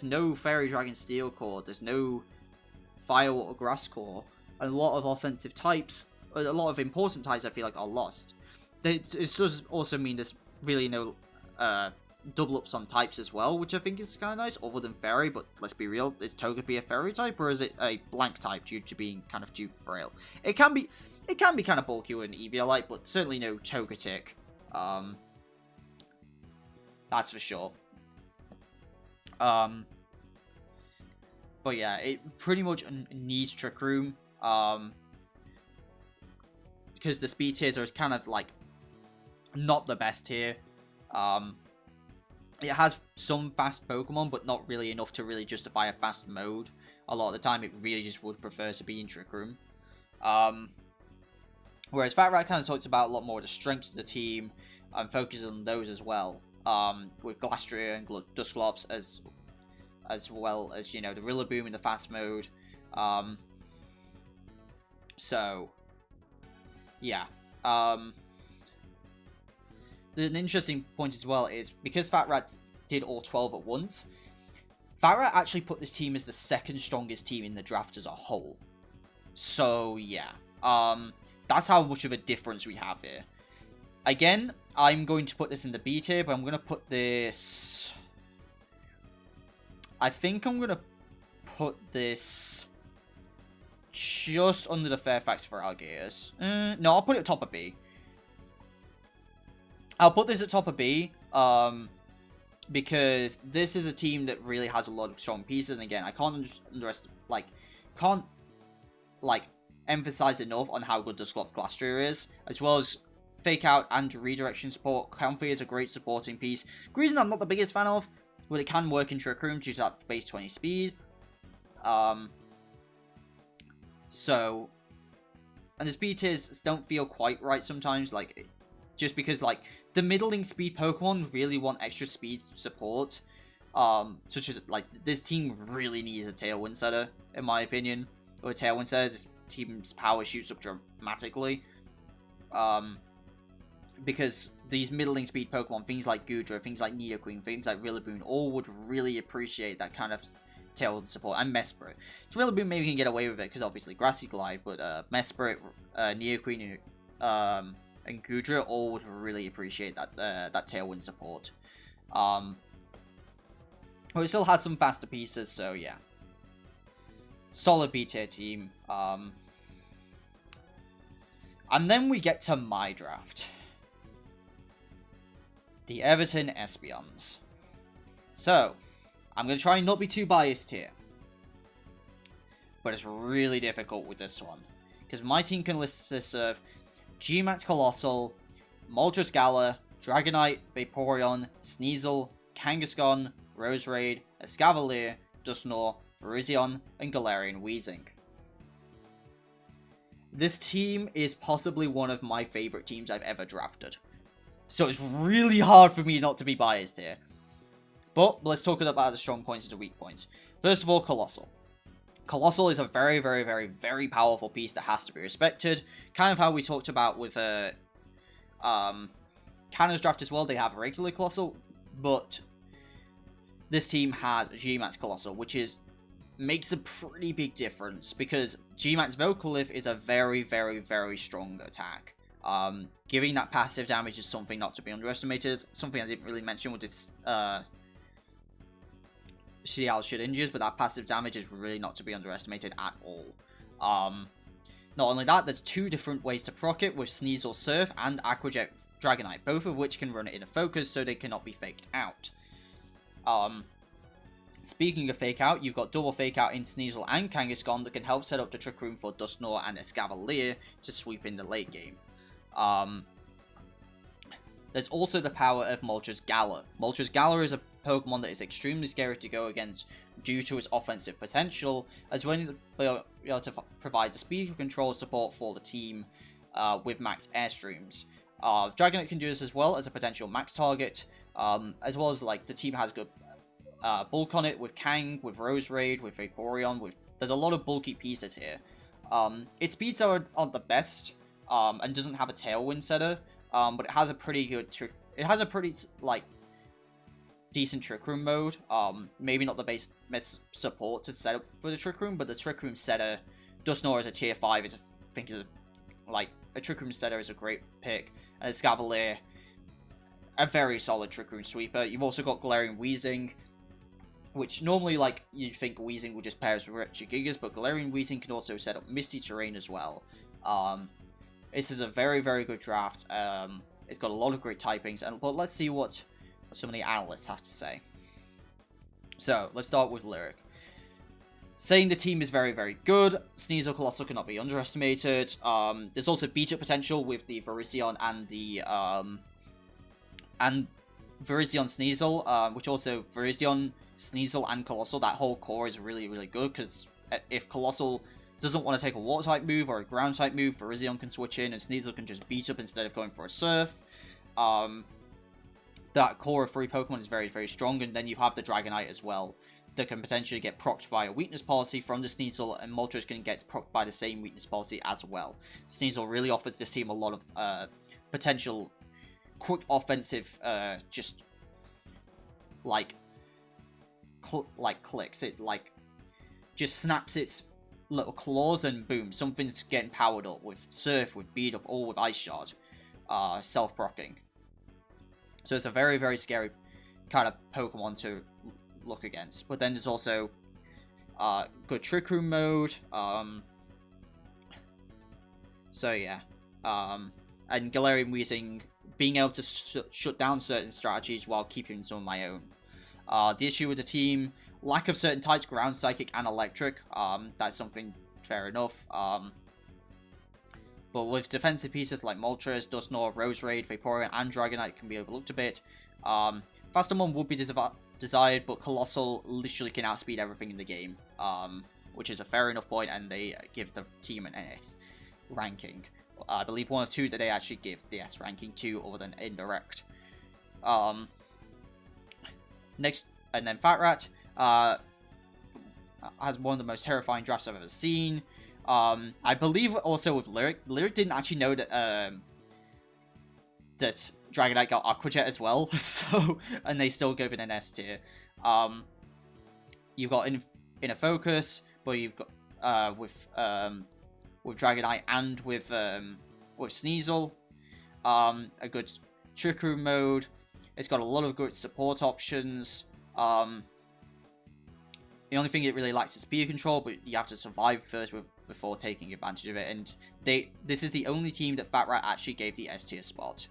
no Fairy Dragon Steel Core, there's no Fire Water Grass Core, and a lot of offensive types, a lot of important types I feel like are lost. It does also mean there's really no double ups on types as well, which I think is kind of nice, other than Fairy, but let's be real, is Togepi a Fairy type, or is it a blank type due to being kind of too frail? It can be kind of bulky with an Eviolite, but certainly no Togetic. That's for sure. But yeah, it pretty much needs Trick Room, because the speed tiers are kind of like not the best here. It has some fast Pokemon, but not really enough to really justify a fast mode. A lot of the time, it really just would prefer to be in Trick Room. Whereas Fat Rat kind of talks about a lot more of the strengths of the team and focuses on those as well. With Glastrier and Dusclops as well as, you know, the Rillaboom in the fast mode. So, yeah. An interesting point as well is, because Fat Rat did all 12 at once, Fat Rat actually put this team as the second strongest team in the draft as a whole. So, yeah. That's how much of a difference we have here. Again, I'm going to put this in the B tier, but I'm going to put this... I think I'm going to put this just under the Fairfax for Algiers. No, I'll put it at top of B. I'll put this at top of B, because this is a team that really has a lot of strong pieces, and again, I can't emphasize enough on how good Dusclops Glastrier is, as well as Fake Out and Redirection support. Comfey is a great supporting piece. Greedent I'm not the biggest fan of, but it can work in Trick Room due to that base 20 speed. So, and the speed tiers don't feel quite right sometimes, like, just because, like, the middling speed Pokemon really want extra speed support, such as, like, this team really needs a Tailwind Setter, in my opinion, or a Tailwind Setter, this team's power shoots up dramatically, because these middling speed Pokemon, things like Goodra, things like Nidoqueen, things like Rillaboom, all would really appreciate that kind of Tailwind support, and Mesprit. So Rillaboom maybe can get away with it because obviously Grassy Glide, but Mesprit, Nidoqueen, and Goodra all would really appreciate that that Tailwind support. But it still has some faster pieces, so yeah. Solid B tier team. And then we get to my draft. The Everton Espeons. So, I'm going to try and not be too biased here. But it's really difficult with this one. Because my team consists of G-Max Colossal, Moltres Gala, Dragonite, Vaporeon, Sneasel, Kangaskhan, Roserade, Escavalier, Dusknoir, Virizion, and Galarian Weezing. This team is possibly one of my favourite teams I've ever drafted. So it's really hard for me not to be biased here. But let's talk about the strong points and the weak points. First of all, Colossal. Colossal is a very, very, very, very powerful piece that has to be respected. Kind of how we talked about with Kanna's draft as well. They have a regular Colossal, but this team has G-Max Colossal, which makes a pretty big difference because G-Max Vocalith is a very, very, very strong attack. Giving that passive damage is something not to be underestimated. Something I didn't really mention with its CL Shedinjas, but that passive damage is really not to be underestimated at all. Not only that, there's two different ways to proc it with Sneasel Surf and Aquajet Dragonite, both of which can run it in a focus so they cannot be faked out. Speaking of fake out, you've got double fake out in Sneasel and Kangaskhan that can help set up the Trick Room for Dusknoir and Escavalier to sweep in the late game. There's also the power of Moltres Gala. Moltres Gala is a Pokemon that is extremely scary to go against due to its offensive potential, as well as being able to provide the speed control support for the team with max Airstreams. Dragonite can do this as well as a potential max target, as well as like the team has good bulk on it with Kang, with Roserade, with Vaporeon. There's a lot of bulky pieces here. Its speeds aren't the best, and doesn't have a Tailwind setter, but it has a pretty good trick. It has a pretty like decent Trick Room mode. Maybe not the best support to set up for the Trick Room, but the Trick Room setter, Dusknoir is a tier 5. A Trick Room setter is a great pick, and Escavalier, a very solid Trick Room sweeper. You've also got Galarian Weezing, which normally, like, you'd think Weezing would just pair with Regigigas, but Galarian Weezing can also set up Misty Terrain as well. This is a very, very good draft. It's got a lot of great typings, but let's see what some of the analysts have to say. So, let's start with Lyric. Saying the team is very, very good. Sneasel Colossal cannot be underestimated. There's also beat-up potential with the Virizion and the Virizion Sneasel, which also Virizion, Sneasel, and Colossal, that whole core is really, really good, because if Colossal doesn't want to take a Water-type move or a Ground-type move, Virizion can switch in, and Sneasel can just beat up instead of going for a Surf. That core of 3 Pokemon is very, very strong, and then you have the Dragonite as well, that can potentially get procced by a weakness policy from the Sneasel, and Moltres can get procced by the same weakness policy as well. Sneasel really offers this team a lot of potential quick offensive, just like clicks. It like just snaps its little claws and boom, something's getting powered up with Surf, with Beat Up, or with Ice Shard, self-procking. So it's a very, very scary kind of Pokemon to look against. But then there's also good Trick Room mode. So yeah, and Galarian Weezing being able to shut down certain strategies while keeping some of my own. The issue with the team, lack of certain types, Ground, Psychic, and Electric. That's something fair enough. But with defensive pieces like Moltres, Dusknoir, Roserade, Vaporeon, and Dragonite can be overlooked a bit. Faster one would be desired, but Colossal literally can outspeed everything in the game, which is a fair enough point, and they give the team an S ranking. I believe one or two that they actually give the S ranking to, other than Indirect. Next, and then Fat Rat has one of the most terrifying drafts I've ever seen. I believe also with Lyric didn't actually know that that Dragonite got Aqua Jet as well, so, and they still go in an S tier. You've got Inner Focus, but you've got with Dragonite and with Sneasel, a good Trick Room mode. It's got a lot of good support options. The only thing it really lacks is speed control, but you have to survive first before taking advantage of it. And this is the only team that Fat Rat actually gave the S tier spot.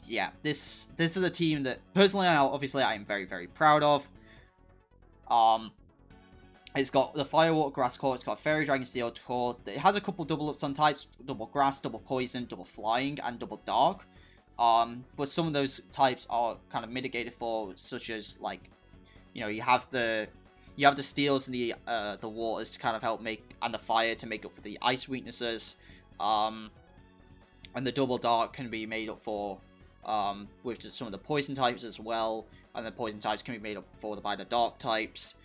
Yeah, this is a team that personally, obviously, I am very, very proud of. It's got the Fire, Water, Grass core. It's got Fairy, Dragon, Steel core. It has a couple double ups on types: double Grass, double Poison, double Flying, and double Dark. But some of those types are kind of mitigated for, such as like, you know, you have the Steels and the Waters to kind of help make, and the Fire to make up for the Ice weaknesses. And the double Dark can be made up for with some of the Poison types as well, and the Poison types can be made up for by the Dark types.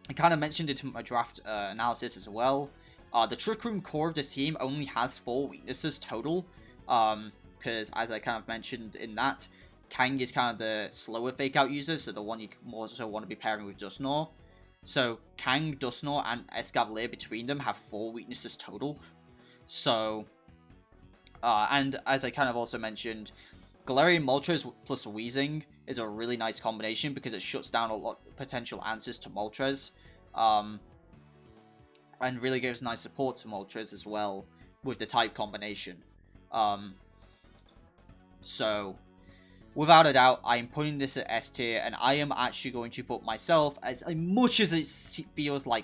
I kind of mentioned it in my draft analysis as well. The Trick Room core of this team only has 4 weaknesses total, because as I kind of mentioned in that, Kang is kind of the slower Fake Out user, so the one you more so want to be pairing with Dusknoir. So Kang, Dusknoir, and Escavalier between them have 4 weaknesses total. So, and as I kind of also mentioned, Galarian Moltres plus Weezing is a really nice combination because it shuts down a lot of potential answers to Moltres. And really gives nice support to Moltres as well with the type combination. So, without a doubt, I am putting this at S tier, and I am actually going to put myself, as much as it feels like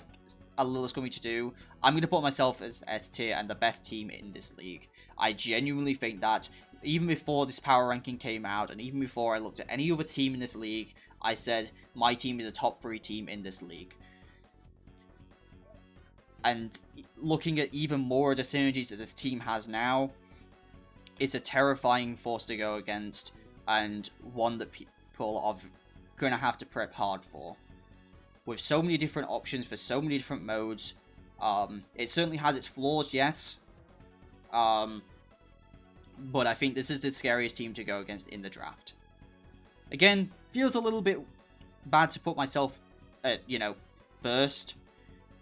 a little is going to do, I'm going to put myself as S tier and the best team in this league. I genuinely think that, even before this power ranking came out, and even before I looked at any other team in this league, I said my team is a top 3 team in this league. And looking at even more of the synergies that this team has now, it's a terrifying force to go against, and one that people are going to have to prep hard for. With so many different options for so many different modes, it certainly has its flaws, yes. But I think this is the scariest team to go against in the draft. Again, feels a little bit bad to put myself at, you know, first.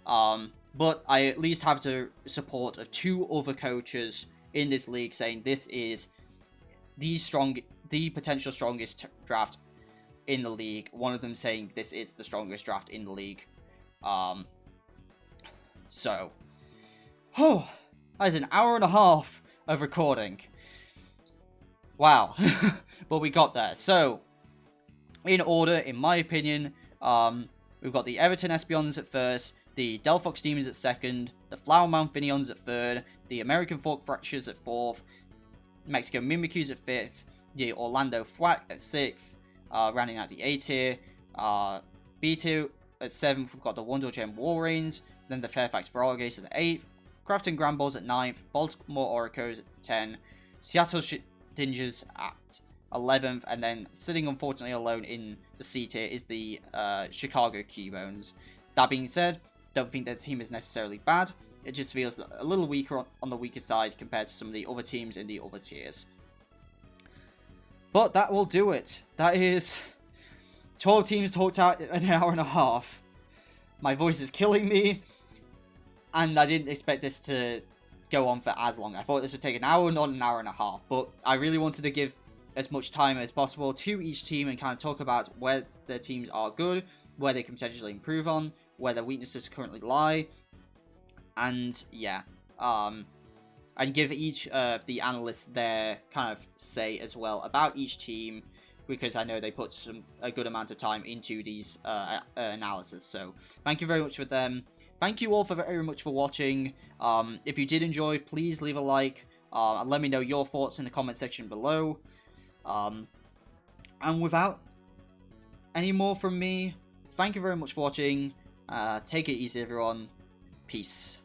But I at least have the support of 2 other coaches in this league saying this is the potential strongest draft in the league. One of them saying this is the strongest draft in the league. So, that is an hour and a half of recording. Wow. But we got there. So, in order, in my opinion, we've got the Everton Espeons at first, the Dell Fox Demons at second, the Flower Mound Finions at third, the American Fork Fractures at fourth, Mexico Mimikyus at fifth, the Orlando Flak at sixth, rounding out the A tier, B2 at seventh, we've got the Wonder Gem Walreins, then the Fairfax Vargas at eighth, Grafton Grambles at ninth, Baltimore Oricos at 10, Seattle Dingers at 11th, and then sitting unfortunately alone in the C tier is the Chicago Keybones. That being said, don't think their team is necessarily bad. It just feels a little weaker on the weaker side compared to some of the other teams in the other tiers. But that will do it. That is 12 teams talked out in an hour and a half. My voice is killing me, and I didn't expect this to go on for as long. I thought this would take an hour, not an hour and a half, but I really wanted to give as much time as possible to each team and kind of talk about where their teams are good, where they can potentially improve on, where their weaknesses currently lie, and yeah, and give each of the analysts their kind of say as well about each team, because I know they put a good amount of time into these analysis. So thank you very much for them. Thank you all very much for watching. If you did enjoy, please leave a like and let me know your thoughts in the comment section below. And without any more from me, thank you very much for watching. Take it easy, everyone. Peace.